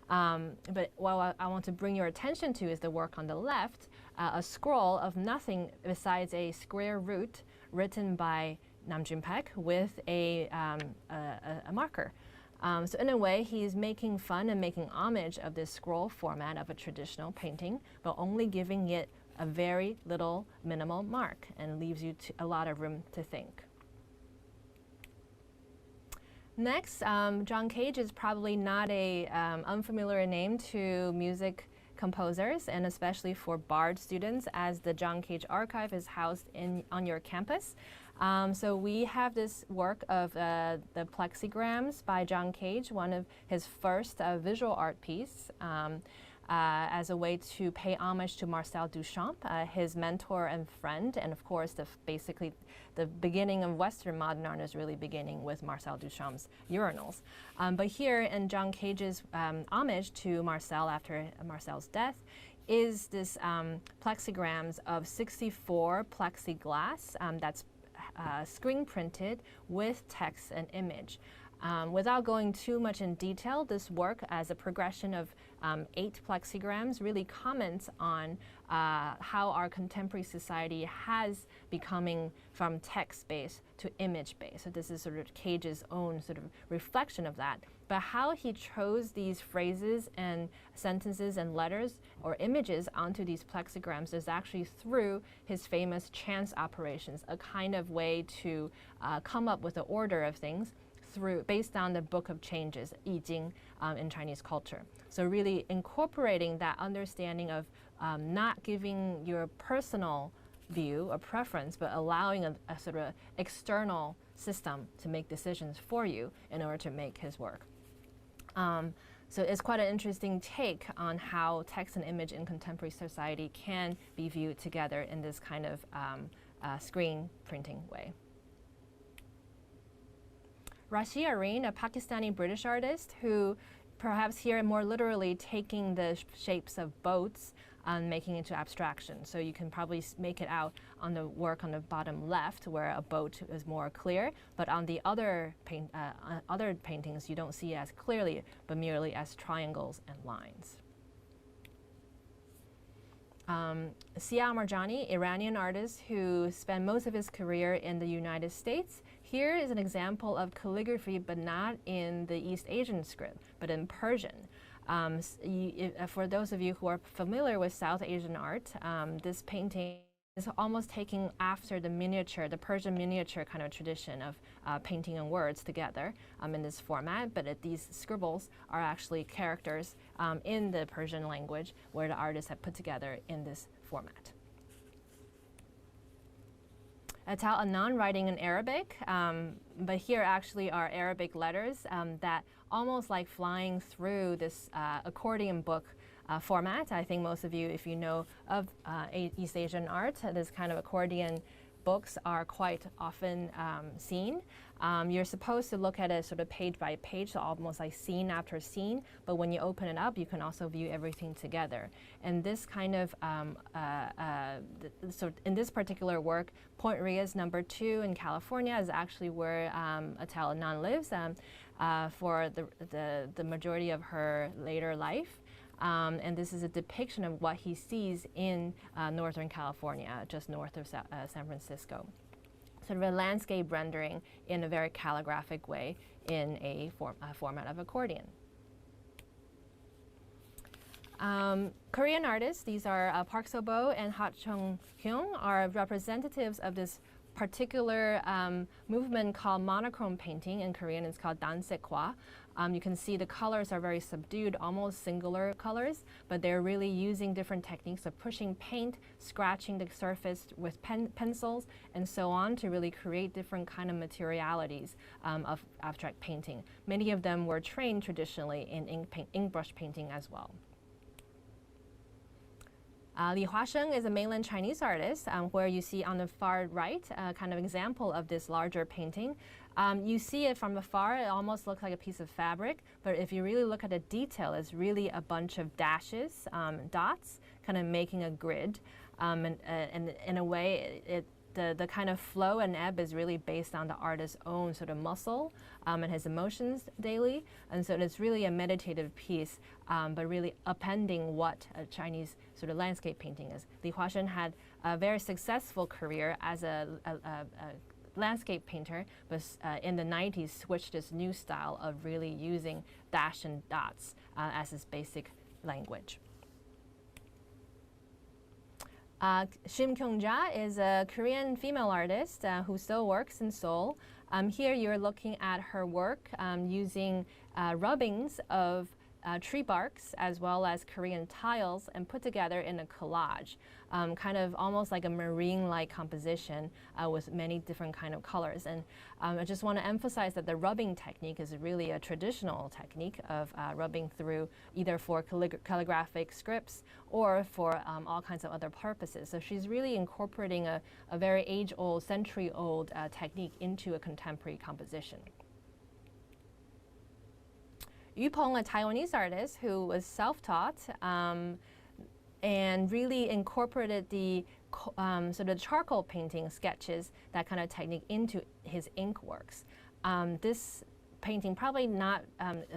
But what I want to bring your attention to is the work on the left, a scroll of nothing besides a square root written by Nam June-paik with a marker. So in a way, he's making fun and making homage of this scroll format of a traditional painting, but only giving it a very little minimal mark and leaves you a lot of room to think. Next, John Cage is probably not a unfamiliar name to music composers, and especially for Bard students, as the John Cage Archive is housed on your campus. So we have this work of the plexigrams by John Cage, one of his first visual art piece, as a way to pay homage to Marcel Duchamp, his mentor and friend, and of course basically the beginning of Western modern art is really beginning with Marcel Duchamp's urinals. But here in John Cage's homage to Marcel after Marcel's death is this plexigrams of 64 plexiglass that's screen printed with text and image. Without going too much in detail, this work as a progression of 8 plexigrams really comments on how our contemporary society has becoming from text-based to image-based. So this is sort of Cage's own sort of reflection of that. But how he chose these phrases and sentences and letters or images onto these plexigrams is actually through his famous chance operations, a kind of way to come up with the order of things based on the Book of Changes, I Ching, in Chinese culture. So really incorporating that understanding of not giving your personal view or preference, but allowing a sort of external system to make decisions for you in order to make his work. So it's quite an interesting take on how text and image in contemporary society can be viewed together in this kind of screen printing way. Rashi Areen, a Pakistani British artist who perhaps here more literally taking the shapes of boats and making it into abstraction. So you can probably make it out on the work on the bottom left where a boat is more clear, but on the other paintings you don't see it as clearly, but merely as triangles and lines. Sia Marjani, Iranian artist who spent most of his career in the United States. Here is an example of calligraphy, but not in the East Asian script, but in Persian. For those of you who are familiar with South Asian art, this painting is almost taking after the miniature, the Persian miniature kind of tradition of painting and words together in this format, but these scribbles are actually characters in the Persian language where the artists have put together in this format. Atal Anan writing in Arabic, but here actually are Arabic letters that almost like flying through this accordion book format. I think most of you, if you know of East Asian art, this kind of accordion books are quite often seen. You're supposed to look at it sort of page by page, so almost like scene after scene, but when you open it up, you can also view everything together. And this kind of, so in this particular work, Point Reyes number 2 in California is actually where Atal Anan lives for the majority of her later life. And this is a depiction of what he sees in Northern California, just north of San Francisco. Sort of a landscape rendering in a very calligraphic way in a format of accordion. Korean artists, these are Park So-bo and Ha Chung-hyung, are representatives of this particular movement called monochrome painting. In Korean it's called dansekwa. You can see the colors are very subdued, almost singular colors, but they're really using different techniques of pushing paint, scratching the surface with pencils, and so on to really create different kind of materialities of abstract painting. Many of them were trained traditionally in ink brush painting as well. Li Huasheng is a mainland Chinese artist where you see on the far right kind of example of this larger painting. You see it from afar, it almost looks like a piece of fabric, but if you really look at the detail, it's really a bunch of dashes, dots, kind of making a grid. And in a way, the kind of flow and ebb is really based on the artist's own sort of muscle and his emotions daily. And so it's really a meditative piece, but really appending what a Chinese sort of landscape painting is. Li Huasheng had a very successful career as a landscape painter, but in the 90s switched this new style of really using dash and dots as his basic language. Shim Kyung-ja is a Korean female artist who still works in Seoul. Here you're looking at her work using rubbings of tree barks as well as Korean tiles and put together in a collage, kind of almost like a marine-like composition with many different kind of colors. And I just want to emphasize that the rubbing technique is really a traditional technique of rubbing through either for calligraphic scripts or for all kinds of other purposes. So she's really incorporating a very age-old, century-old technique into a contemporary composition. Yu Peng, a Taiwanese artist who was self-taught and really incorporated the sort of charcoal painting sketches, that kind of technique, into his ink works. This painting, probably not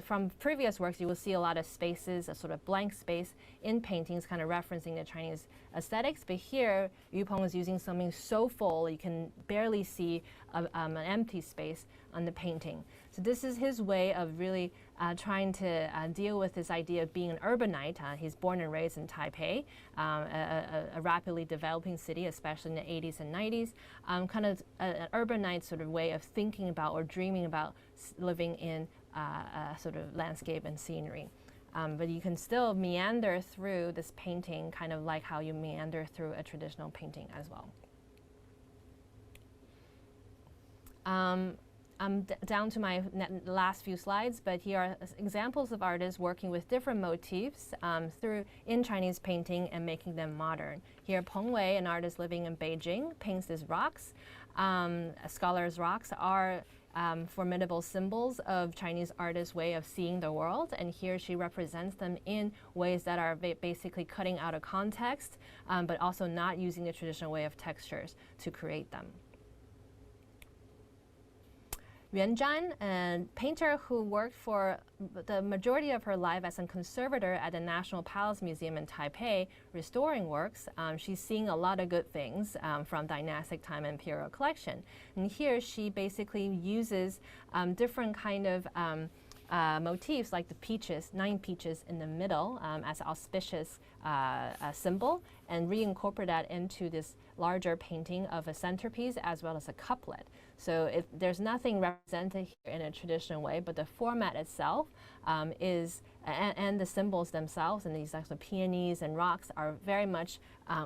from previous works, you will see a lot of spaces, a sort of blank space in paintings, kind of referencing the Chinese aesthetics. But here, Yu Peng is using something so full you can barely see an empty space on the painting. So this is his way of really trying to deal with this idea of being an urbanite. He's born and raised in Taipei, a rapidly developing city, especially in the 80s and 90s. Kind of an urbanite sort of way of thinking about or dreaming about living in a sort of landscape and scenery. But you can still meander through this painting, kind of like how you meander through a traditional painting as well. I'm down to my last few slides, but here are examples of artists working with different motifs in Chinese painting and making them modern. Here, Peng Wei, an artist living in Beijing, paints these rocks. Scholars' rocks are formidable symbols of Chinese artists' way of seeing the world, and here she represents them in ways that are basically cutting out of context, but also not using the traditional way of textures to create them. Yuan Zhan, a painter who worked for the majority of her life as a conservator at the National Palace Museum in Taipei, restoring works. She's seeing a lot of good things from dynastic time and imperial collection. And here she basically uses different kind of motifs, like the peaches, 9 peaches in the middle as an auspicious symbol, and reincorporate that into this larger painting of a centerpiece as well as a couplet. So there's nothing represented here in a traditional way, but the format itself is, and the symbols themselves, and these actual peonies and rocks are very much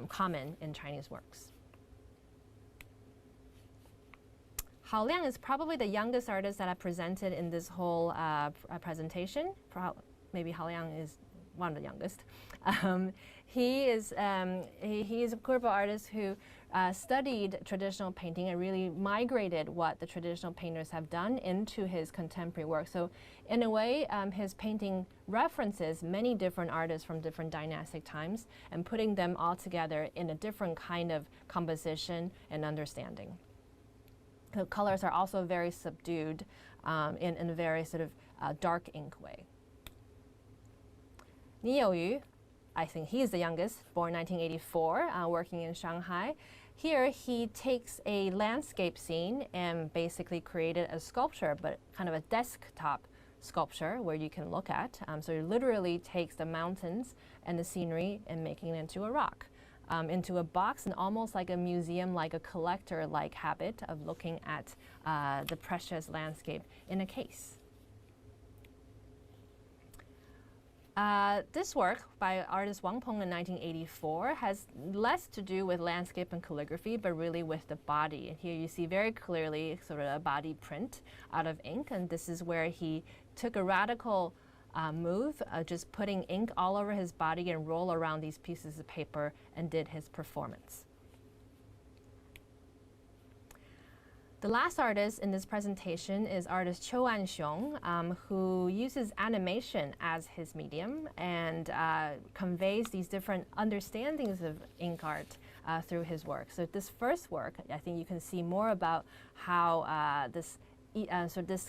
common in Chinese works. Hao Liang is probably the youngest artist that I presented in this whole presentation. Maybe Hao Liang is one of the youngest. He is a group of artists who studied traditional painting and really migrated what the traditional painters have done into his contemporary work. So in a way, his painting references many different artists from different dynastic times and putting them all together in a different kind of composition and understanding. The colors are also very subdued in a very sort of dark ink way. Ni Youyu, I think he's the youngest, born 1984, working in Shanghai. Here he takes a landscape scene and basically created a sculpture, but kind of a desktop sculpture where you can look at. So he literally takes the mountains and the scenery and making it into a rock, into a box, and almost like a museum, like a collector-like habit of looking at the precious landscape in a case. This work by artist Wang Peng in 1984 has less to do with landscape and calligraphy, but really with the body. And here you see very clearly sort of a body print out of ink, and this is where he took a radical move, just putting ink all over his body and roll around these pieces of paper and did his performance. The last artist in this presentation is artist Qiu Anxiong, who uses animation as his medium and conveys these different understandings of ink art through his work. So this first work, I think you can see more about how this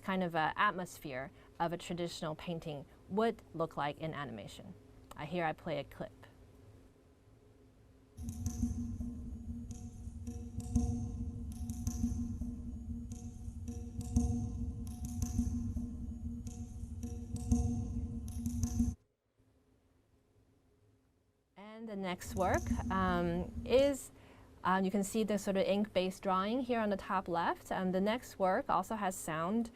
kind of atmosphere of a traditional painting would look like in animation. Here I play a clip. And the next work is You can see the sort of ink-based drawing here on the top left. The next work also has sound,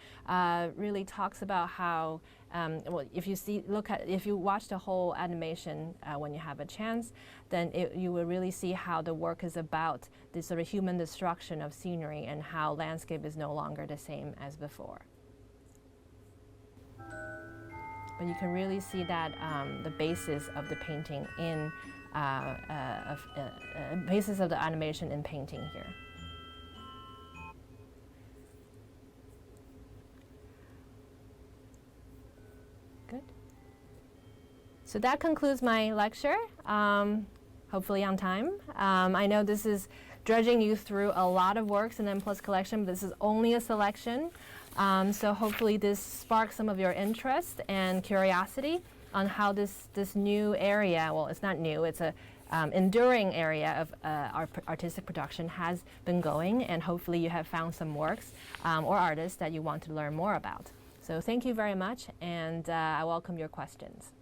really talks about how, well, if you watch the whole animation when you have a chance, then you will really see how the work is about this sort of human destruction of scenery and how landscape is no longer the same as before. But you can really see that the basis of the painting in basis of the animation in painting here. Good. So that concludes my lecture, hopefully on time. I know this is dredging you through a lot of works in M+ collection, but this is only a selection. So hopefully this sparks some of your interest and curiosity on how this new area, well, it's not new, it's a enduring area of artistic production has been going, and hopefully you have found some works or artists that you want to learn more about. So thank you very much, and I welcome your questions.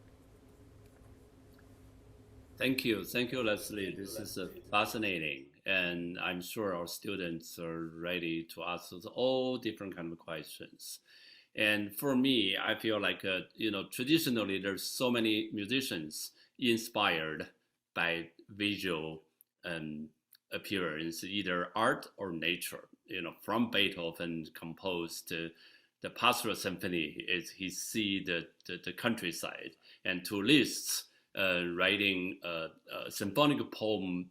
Thank you, Leslie. This is fascinating, and I'm sure our students are ready to ask us all different kind of questions. And for me, I feel like traditionally there's so many musicians inspired by visual appearance, either art or nature. From Beethoven composed the Pastoral Symphony, he see the countryside, and to Liszt writing a symphonic poem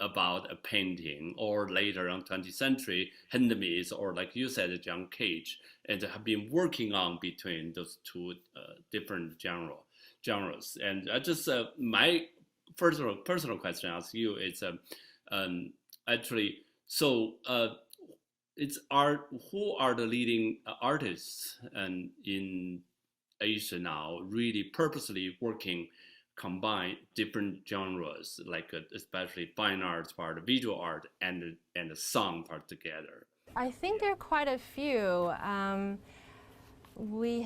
about a painting, or later on 20th century, Hindemith, or like you said, John Cage, and have been working on between those two different genres. And my personal question I ask you is actually, so it's who are the leading artists in Asia now, really purposely working combine different genres, like especially fine arts part, visual art, and the song part together? I think there are quite a few.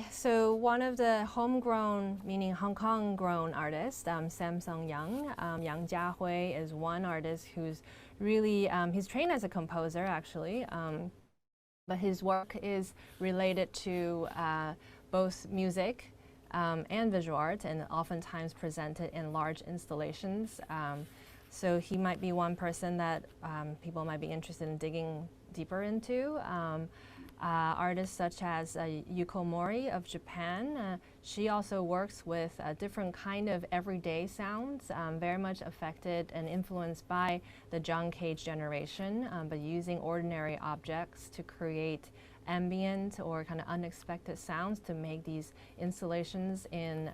So one of the homegrown, meaning Hong Kong-grown artists, Samsung Yang, Yang Jiahui is one artist who's really, he's trained as a composer actually, but his work is related to both music and visual art, and oftentimes presented in large installations. So he might be one person that people might be interested in digging deeper into. Artists such as Yuko Mori of Japan, she also works with a different kind of everyday sounds, very much affected and influenced by the John Cage generation, but using ordinary objects to create ambient or kind of unexpected sounds to make these installations in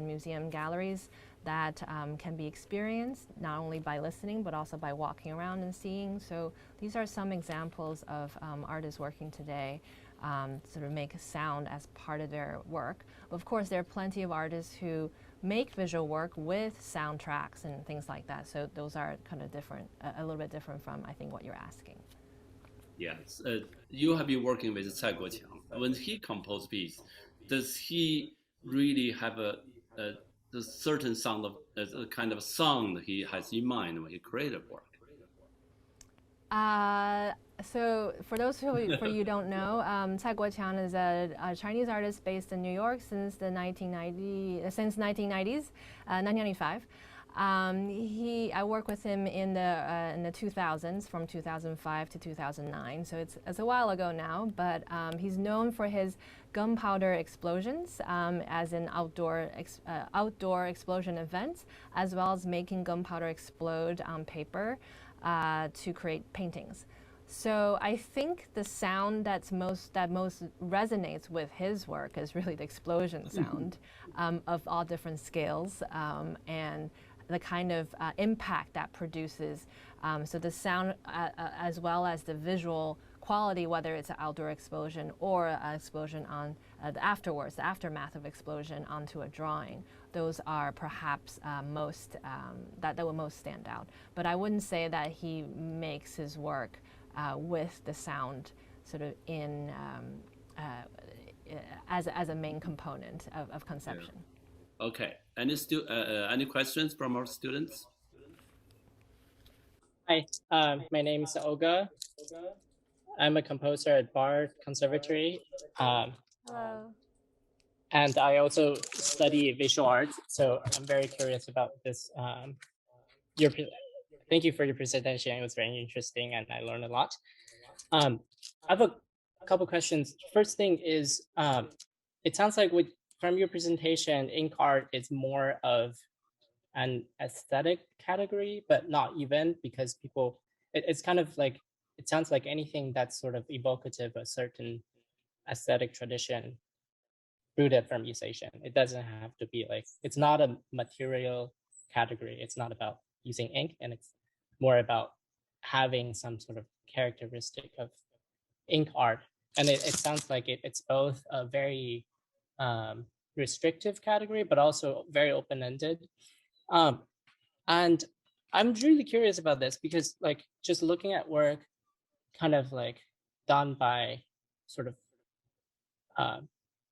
museum galleries that can be experienced not only by listening but also by walking around and seeing. So these are some examples of artists working today sort of make sound as part of their work. Of course, there are plenty of artists who make visual work with soundtracks and things like that. So those are kind of different, a little bit different from, I think, what you're asking. Yes, you have been working with Cai Guoqiang. When he composed piece, does he really have a certain sound of a kind of sound he has in mind when he created work? So for those for you who don't know, Cai Guoqiang is a Chinese artist based in New York since the 1990s, 1995. I worked with him in the 2000s, from 2005 to 2009. So it's a while ago now, but he's known for his gunpowder explosions, as in outdoor explosion events, as well as making gunpowder explode on paper to create paintings. So I think the sound that most resonates with his work is really the explosion sound of all different scales, and the kind of impact that produces. So the sound as well as the visual quality, whether it's an outdoor explosion or an explosion on the aftermath of explosion onto a drawing, those are perhaps that will most stand out. But I wouldn't say that he makes his work with the sound sort of in as a main component of conception. Yeah. Okay. Any questions from our students? Hi, my name is Olga. I'm a composer at Bard Conservatory, Hello. and I also study visual arts. So I'm very curious about this. Your Thank you for your presentation. It was very interesting, and I learned a lot. I have a couple questions. First thing is, it sounds like from your presentation, ink art is more of an aesthetic category, but not even because it's kind of like, it sounds like anything that's sort of evocative of a certain aesthetic tradition rooted from musician. It doesn't have to be like, it's not a material category. It's not about using ink, and it's more about having some sort of characteristic of ink art. And it sounds like it's both a very restrictive category, but also very open-ended. Um, and I'm really curious about this because, like, just looking at work kind of like done by sort of uh,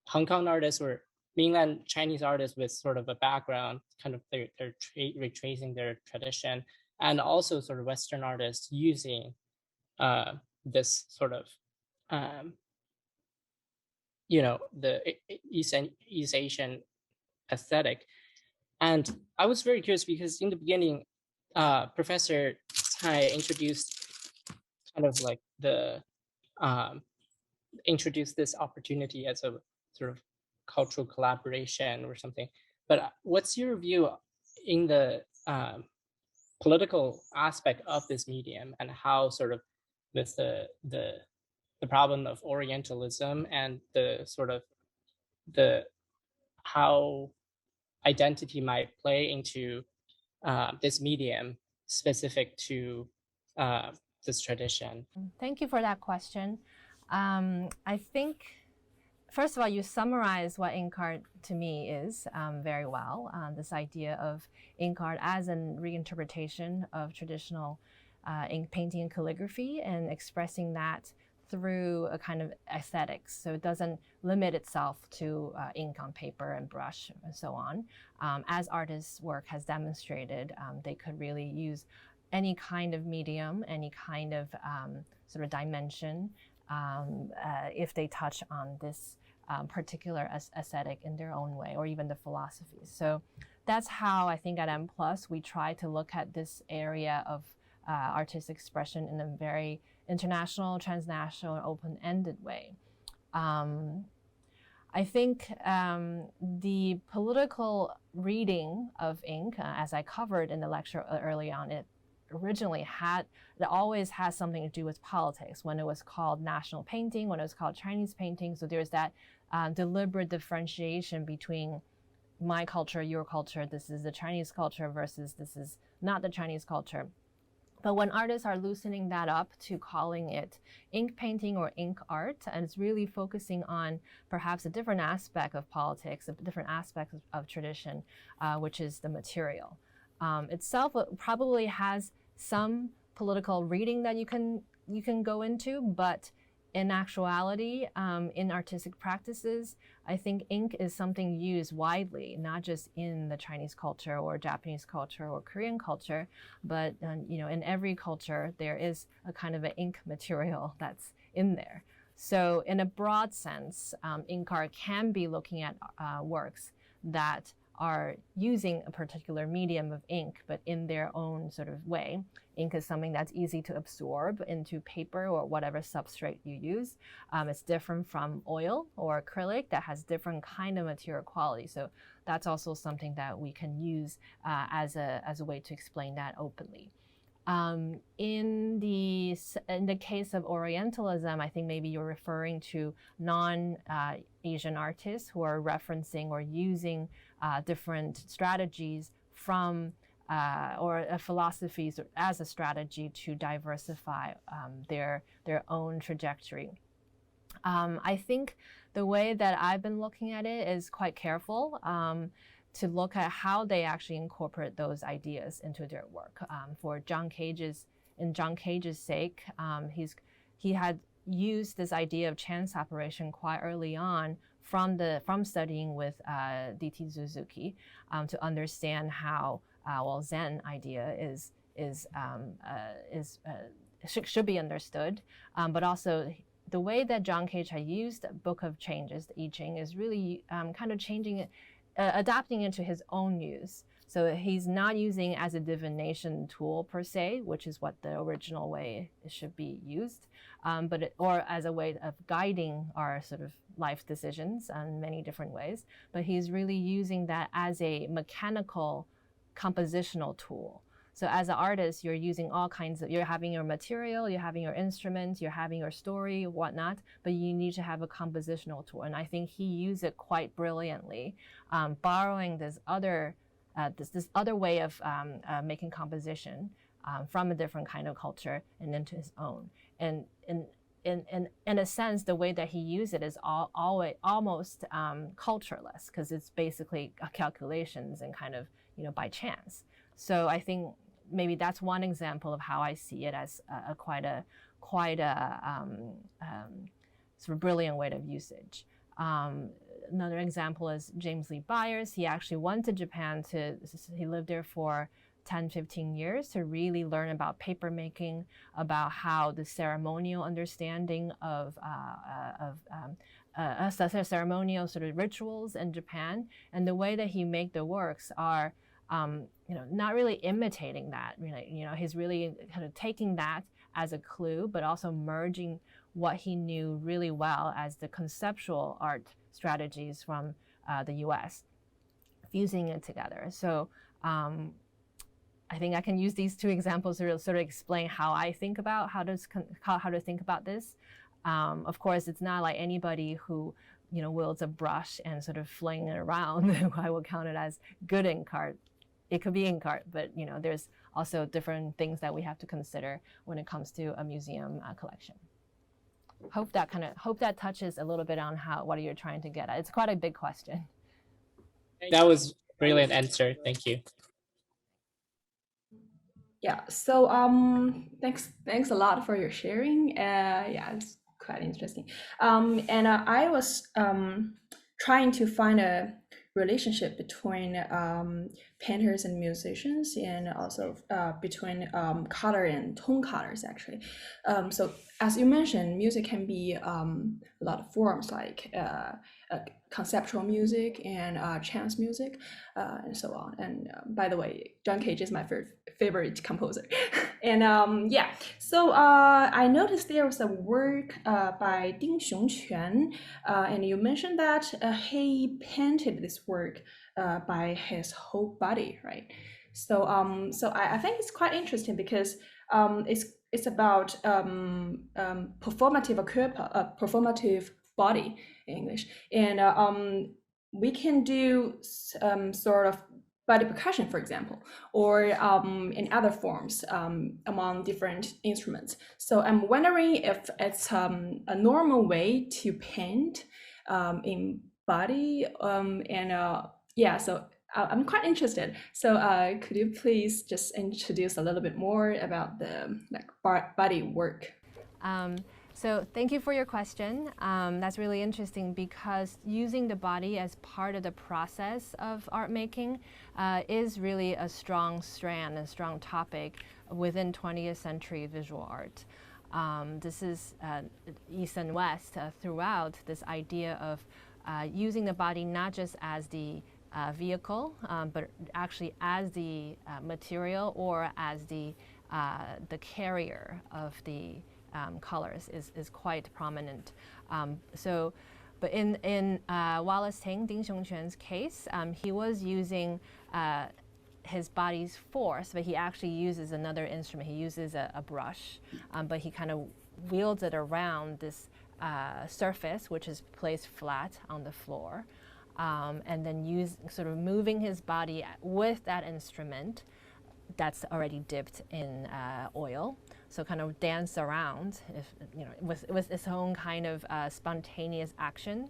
Hong Kong artists or mainland Chinese artists with sort of a background, kind of retracing their tradition, and also sort of Western artists using this sort of, um, the East Asian aesthetic. And I was very curious because in the beginning, Professor Tsai introduced kind of like um, introduced this opportunity as a sort of cultural collaboration or something. But what's your view in the political aspect of this medium, and how sort of with the problem of Orientalism and the sort of the how identity might play into this medium specific to uh, this tradition? Thank you for that question. I think, first of all, you summarized what ink art to me is very well. This idea of ink art as a reinterpretation of traditional ink painting and calligraphy, and expressing that through a kind of aesthetics. So it doesn't limit itself to ink on paper and brush and so on. As artists' work has demonstrated, they could really use any kind of medium, any kind of sort of dimension, if they touch on this particular aesthetic in their own way, or even the philosophies. So that's how I think at M Plus we try to look at this area of artistic expression in a very international, transnational, and open-ended way. I think the political reading of ink, as I covered in the lecture early on, it always has something to do with politics, when it was called national painting, when it was called Chinese painting. So there's that deliberate differentiation between my culture, your culture, this is the Chinese culture versus this is not the Chinese culture. But when artists are loosening that up to calling it ink painting or ink art, and it's really focusing on perhaps a different aspect of politics, a different aspect of tradition, which is the material. Itself probably has some political reading that you can go into, but in actuality, in artistic practices, I think ink is something used widely, not just in the Chinese culture or Japanese culture or Korean culture, but in every culture there is a kind of an ink material that's in there. So in a broad sense, ink art can be looking at works that are using a particular medium of ink, but in their own sort of way. Ink is something that's easy to absorb into paper or whatever substrate you use. It's different from oil or acrylic that has different kind of material quality. So that's also something that we can use as a way to explain that openly. In the case of Orientalism, I think maybe you're referring to non-Asian artists who are referencing or using different strategies from or philosophies as a strategy to diversify their own trajectory. I think the way that I've been looking at it is quite careful to look at how they actually incorporate those ideas into their work. For John Cage's sake, he had used this idea of chance operation quite early on from studying with D.T. Suzuki to understand how Zen idea is should be understood, but also the way that John Cage had used the Book of Changes, the I Ching, is really kind of changing it, adapting it to his own use. So he's not using it as a divination tool per se, which is what the original way it should be used, or as a way of guiding our sort of life decisions in many different ways. But he's really using that as a mechanical compositional tool. So as an artist, you're using all kinds of, you're having your material, you're having your instruments, you're having your story, whatnot, but you need to have a compositional tool. And I think he used it quite brilliantly, borrowing this other way of making composition from a different kind of culture and into his own. And in a sense, the way that he used it is almost cultureless, because it's basically calculations and kind of, by chance. So I think maybe that's one example of how I see it as quite a sort of brilliant way of usage. Another example is James Lee Byers. He actually went to Japan he lived there for 10, 15 years to really learn about paper making, about how the ceremonial understanding of ceremonial sort of rituals in Japan, and the way that he make the works are not really imitating that. He's really kind of taking that as a clue, but also merging what he knew really well as the conceptual art strategies from the U.S., fusing it together. So I think I can use these two examples to sort of explain how I think about how to think about this. Of course, it's not like anybody who wields a brush and sort of fling it around who I would count it as good ink art. It could be ink art, but there's also different things that we have to consider when it comes to a museum collection. Hope that touches a little bit on what you're trying to get at. It's quite a big question. That was a brilliant answer. Thank you. Yeah. So thanks a lot for your sharing. Yeah, it's quite interesting. And I was trying to find a relationship between painters and musicians, and also between color and tone colors, actually. So as you mentioned, music can be a lot of forms, like conceptual music and chance music, and so on. And by the way, John Cage is my favorite composer. And yeah, so I noticed there was a work by Ding Xiongquan, and you mentioned that he painted this work by his whole body, right? So I think it's quite interesting, because it's about performative performative body in English, and we can do sort of body percussion, for example, or in other forms among different instruments. So I'm wondering if it's a normal way to paint in body, yeah. So I'm quite interested. So could you please just introduce a little bit more about the body work? So thank you for your question. That's really interesting, because using the body as part of the process of art making is really a strong strand, a strong topic within 20th century visual art. This is East and West throughout, this idea of using the body not just as the vehicle, but actually as the material, or as the carrier of the colors is quite prominent. But in Wallace Ting, Ding Xiongquan's case, he was using his body's force, but he actually uses another instrument. He uses a brush, but he kind of wields it around this surface, which is placed flat on the floor, and then sort of moving his body with that instrument that's already dipped in oil. So kind of dance around, with its own kind of spontaneous action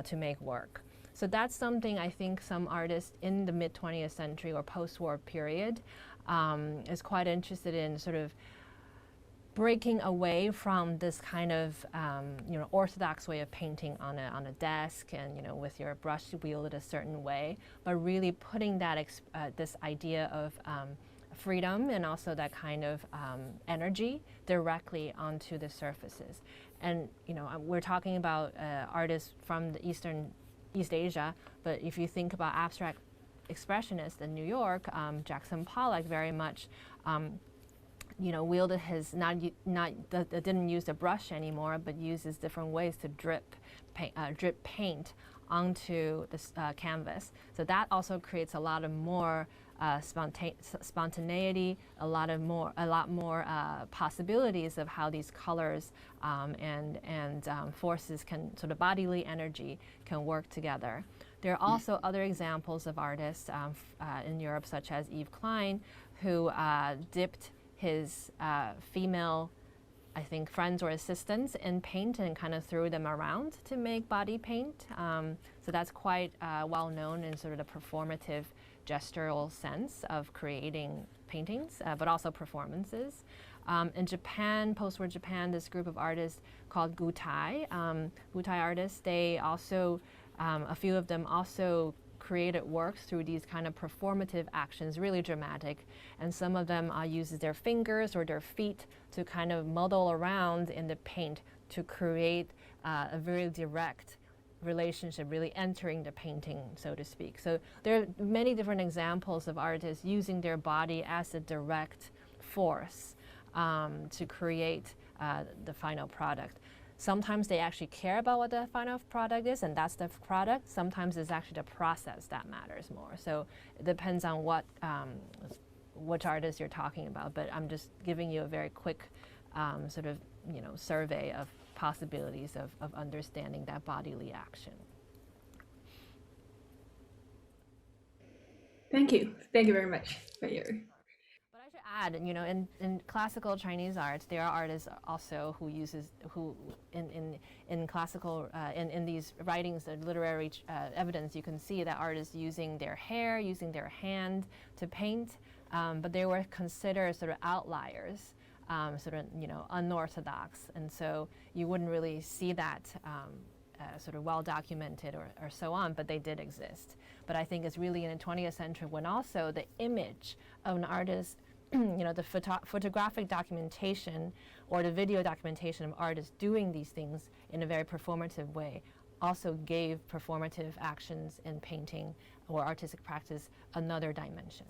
to make work. So that's something I think some artists in the mid-20th century or post-war period is quite interested in, sort of breaking away from this kind of orthodox way of painting on a desk and with your brush wielded a certain way, but really putting that this idea of freedom and also that kind of energy directly onto the surfaces. And we're talking about artists from the East Asia, but if you think about abstract expressionists in New York, Jackson Pollock very much wielded his didn't use a brush anymore, but uses different ways to drip paint onto the canvas. So that also creates a lot of more spontaneity, a lot more possibilities of how these colors and forces can sort of bodily energy can work together. There are also other examples of artists in Europe, such as Yves Klein, who dipped his female, I think, friends or assistants in paint and kind of threw them around to make body paint. So that's quite well known in sort of the performative gestural sense of creating paintings, but also performances. In Japan, post-war Japan, this group of artists called Gutai, Gutai artists, they also, a few of them also created works through these kind of performative actions, really dramatic. And some of them uses their fingers or their feet to kind of muddle around in the paint to create a very direct relationship, really entering the painting, so to speak. So there are many different examples of artists using their body as a direct force to create the final product. Sometimes they actually care about what the final product is, and that's the product. Sometimes it's actually the process that matters more. So it depends on which artist you're talking about, but I'm just giving you a very quick sort of survey of possibilities of understanding that bodily action. Thank you very much for your. But I should add, in classical Chinese art, there are artists also who in classical in these writings, the literary evidence, you can see that artists using their hair, using their hand to paint, but they were considered sort of outliers. Sort of unorthodox, and so you wouldn't really see that sort of well documented or so on, but they did exist. But I think it's really in the 20th century when also the image of an artist, the photographic documentation or the video documentation of artists doing these things in a very performative way also gave performative actions in painting or artistic practice another dimension.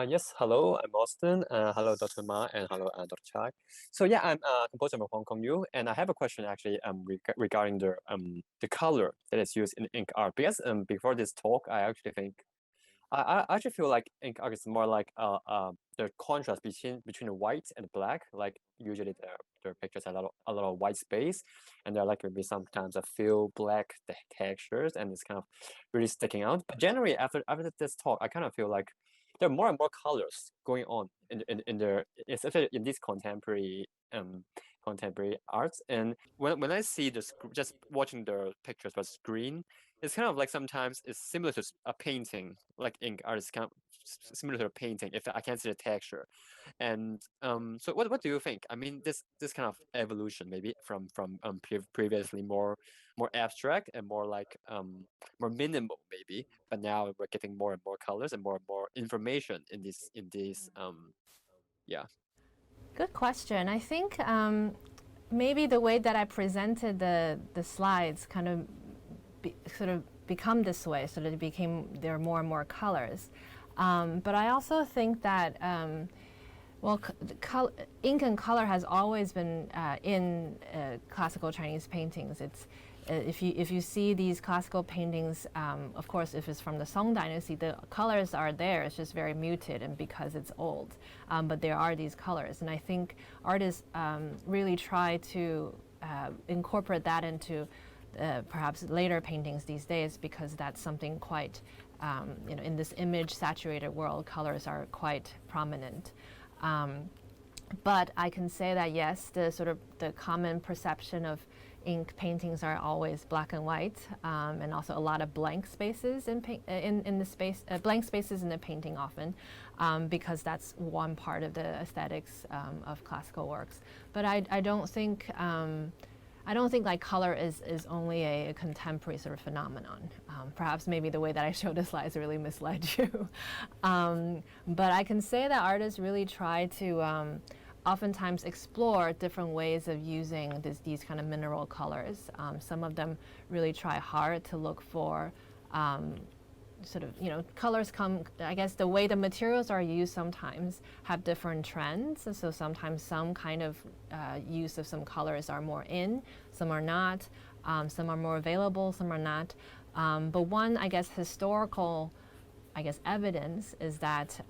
Yes, hello, I'm Austin. Hello, Dr. Ma, and hello, Dr. Chai. So yeah, I'm a composer from Hong Kong U, and I have a question actually regarding the color that is used in ink art. Because before this talk, I actually think I actually feel like ink art is more like the contrast between the white and black. Like usually their pictures have a lot of white space, and there are like maybe sometimes a few black textures, and it's kind of really sticking out. But generally, after this talk, I kind of feel like there are more and more colors going on in there, especially in these contemporary arts. And when I see this, just watching the pictures but screen, it's kind of like sometimes it's similar to a painting, like ink art is kind of similar to a painting if I can't see the texture. And so what do you think? I mean, this kind of evolution maybe from previously more abstract and more like more minimal maybe, but now we're getting more and more colors and more information in these yeah. Good question. I think maybe the way that I presented the slides kind of sort of become this way, so that there are more and more colors. But I also think that ink and color has always been in classical Chinese paintings. It's if you see these classical paintings, of course, if it's from the Song Dynasty, the colors are there. It's just very muted, and because it's old. But there are these colors, and I think artists really try to incorporate that into perhaps later paintings these days, because that's something quite, in this image-saturated world, colors are quite prominent. But I can say that yes, the common perception of ink paintings are always black and white, and also a lot of blank spaces in the space, blank spaces in the painting often, because that's one part of the aesthetics of classical works. But I don't think. I don't think like color is only a contemporary sort of phenomenon. Perhaps maybe the way that I showed the slides really misled you. But I can say that artists really try to oftentimes explore different ways of using these kind of mineral colors. Some of them really try hard to look for sort of, colors come, I guess the way the materials are used sometimes have different trends. And so sometimes some kind of use of some colors are more in, some are not, some are more available, some are not. But one, I guess, historical evidence is that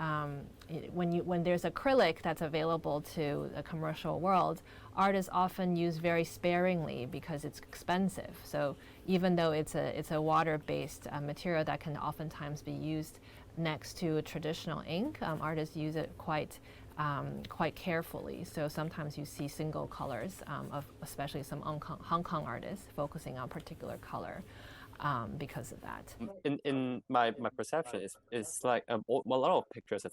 when there's acrylic that's available to the commercial world, artists often use very sparingly because it's expensive. So even though it's a water-based material that can oftentimes be used next to a traditional ink, artists use it quite carefully. So sometimes you see single colors of especially some Hong Kong artists focusing on particular color. Because of that. In my perception is like a lot of pictures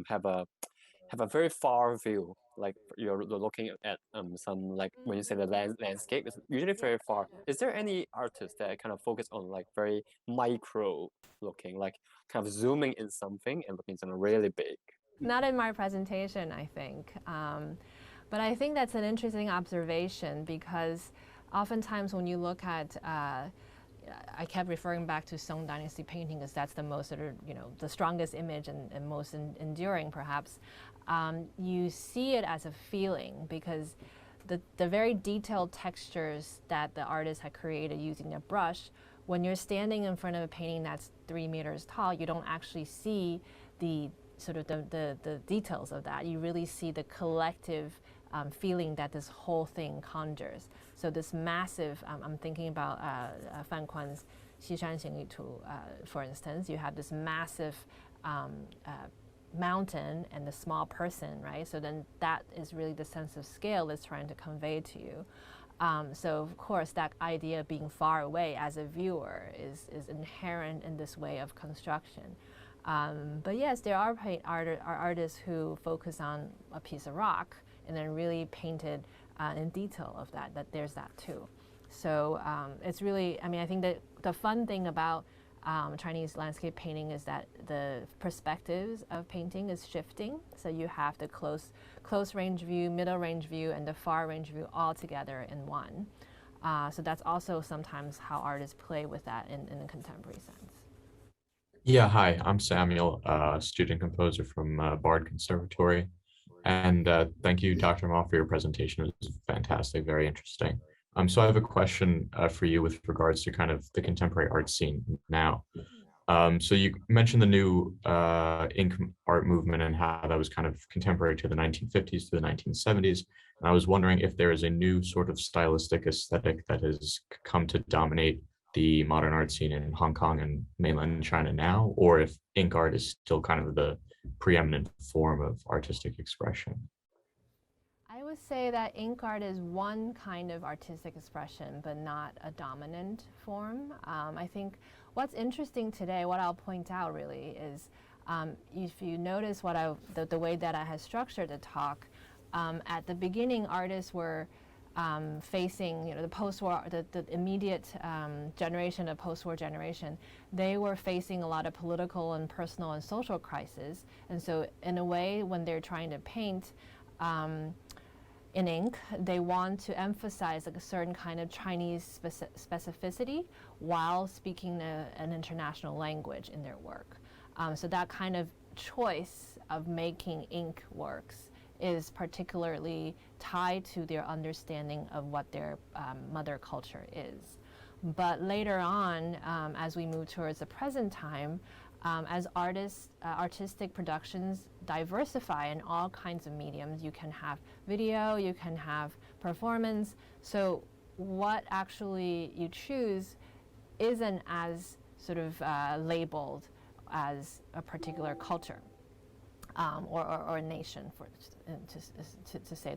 have a very far view, like you're looking at some, like when you say the landscape, it's usually very far. Is there any artist that kind of focus on like very micro looking, like kind of zooming in something and looking something really big? Not in my presentation, I think. But I think that's an interesting observation, because oftentimes when you look at I kept referring back to Song Dynasty painting because that's the most, the strongest image and most enduring, perhaps. You see it as a feeling, because the very detailed textures that the artist had created using a brush, when you're standing in front of a painting that's 3 meters tall, you don't actually see the sort of the details of that. You really see the collective feeling that this whole thing conjures. So this massive, I'm thinking about Fan Kuan's Xishan Xingyi Tu, for instance. You have this massive mountain and the small person, right? So then that is really the sense of scale it's trying to convey to you. So of course that idea of being far away as a viewer is inherent in this way of construction. But yes, there are artists who focus on a piece of rock and then really painted in detail of that there's that too. So it's really, I think that the fun thing about Chinese landscape painting is that the perspectives of painting is shifting. So you have the close range view, middle range view, and the far range view all together in one. So that's also sometimes how artists play with that in a contemporary sense. Yeah, hi, I'm Samuel, student composer from Bard Conservatory. And thank you, Dr. Ma, for your presentation. It was fantastic, very interesting. So I have a question for you with regards to kind of the contemporary art scene now. So you mentioned the new ink art movement and how that was kind of contemporary to the 1950s to the 1970s. And I was wondering if there is a new sort of stylistic aesthetic that has come to dominate the modern art scene in Hong Kong and mainland China now, or if ink art is still kind of the preeminent form of artistic expression. I would say that ink art is one kind of artistic expression, but not a dominant form. I think what's interesting today, what I'll point out really is, if you notice the way that I had structured the talk, at the beginning artists were facing, the post-war, the immediate generation of post-war generation, they were facing a lot of political and personal and social crises. And so in a way, when they're trying to paint in ink, they want to emphasize like a certain kind of Chinese specificity while speaking an international language in their work. So that kind of choice of making ink works is particularly tied to their understanding of what their mother culture is. But later on, as we move towards the present time, as artistic productions diversify in all kinds of mediums, you can have video, you can have performance. So what actually you choose isn't as sort of labeled as a particular culture. Or a nation, to say,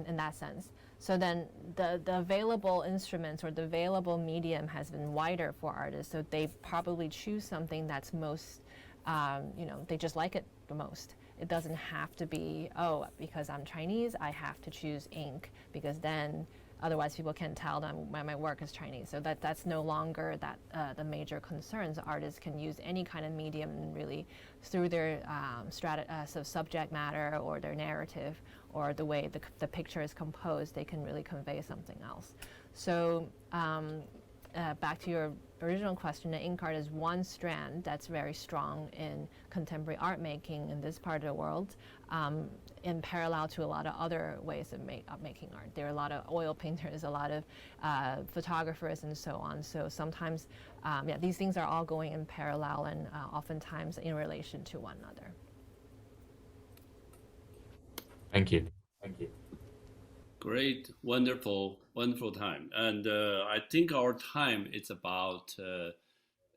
in that sense. So then the available instruments or the available medium has been wider for artists, so they probably choose something that's most, they just like it the most. It doesn't have to be, oh, because I'm Chinese, I have to choose ink, because then otherwise people can tell them my work is Chinese. So that's no longer the major concerns. Artists can use any kind of medium, really, through their subject matter or their narrative or the way the picture is composed, they can really convey something else. So back to your original question, the ink art is one strand that's very strong in contemporary art making in this part of the world, in parallel to a lot of other ways of making art. There are a lot of oil painters, a lot of photographers, and so on. So sometimes, these things are all going in parallel and oftentimes in relation to one another. Thank you. Thank you. Great, wonderful, wonderful time. And I think our time is about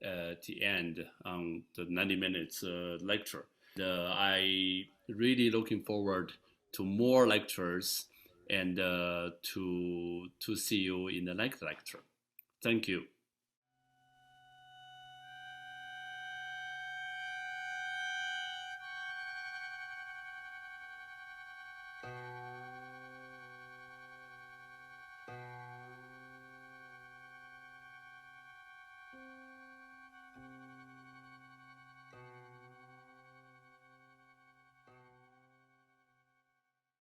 the end on the 90 minutes lecture. I really looking forward to more lectures and to see you in the next lecture. Thank you.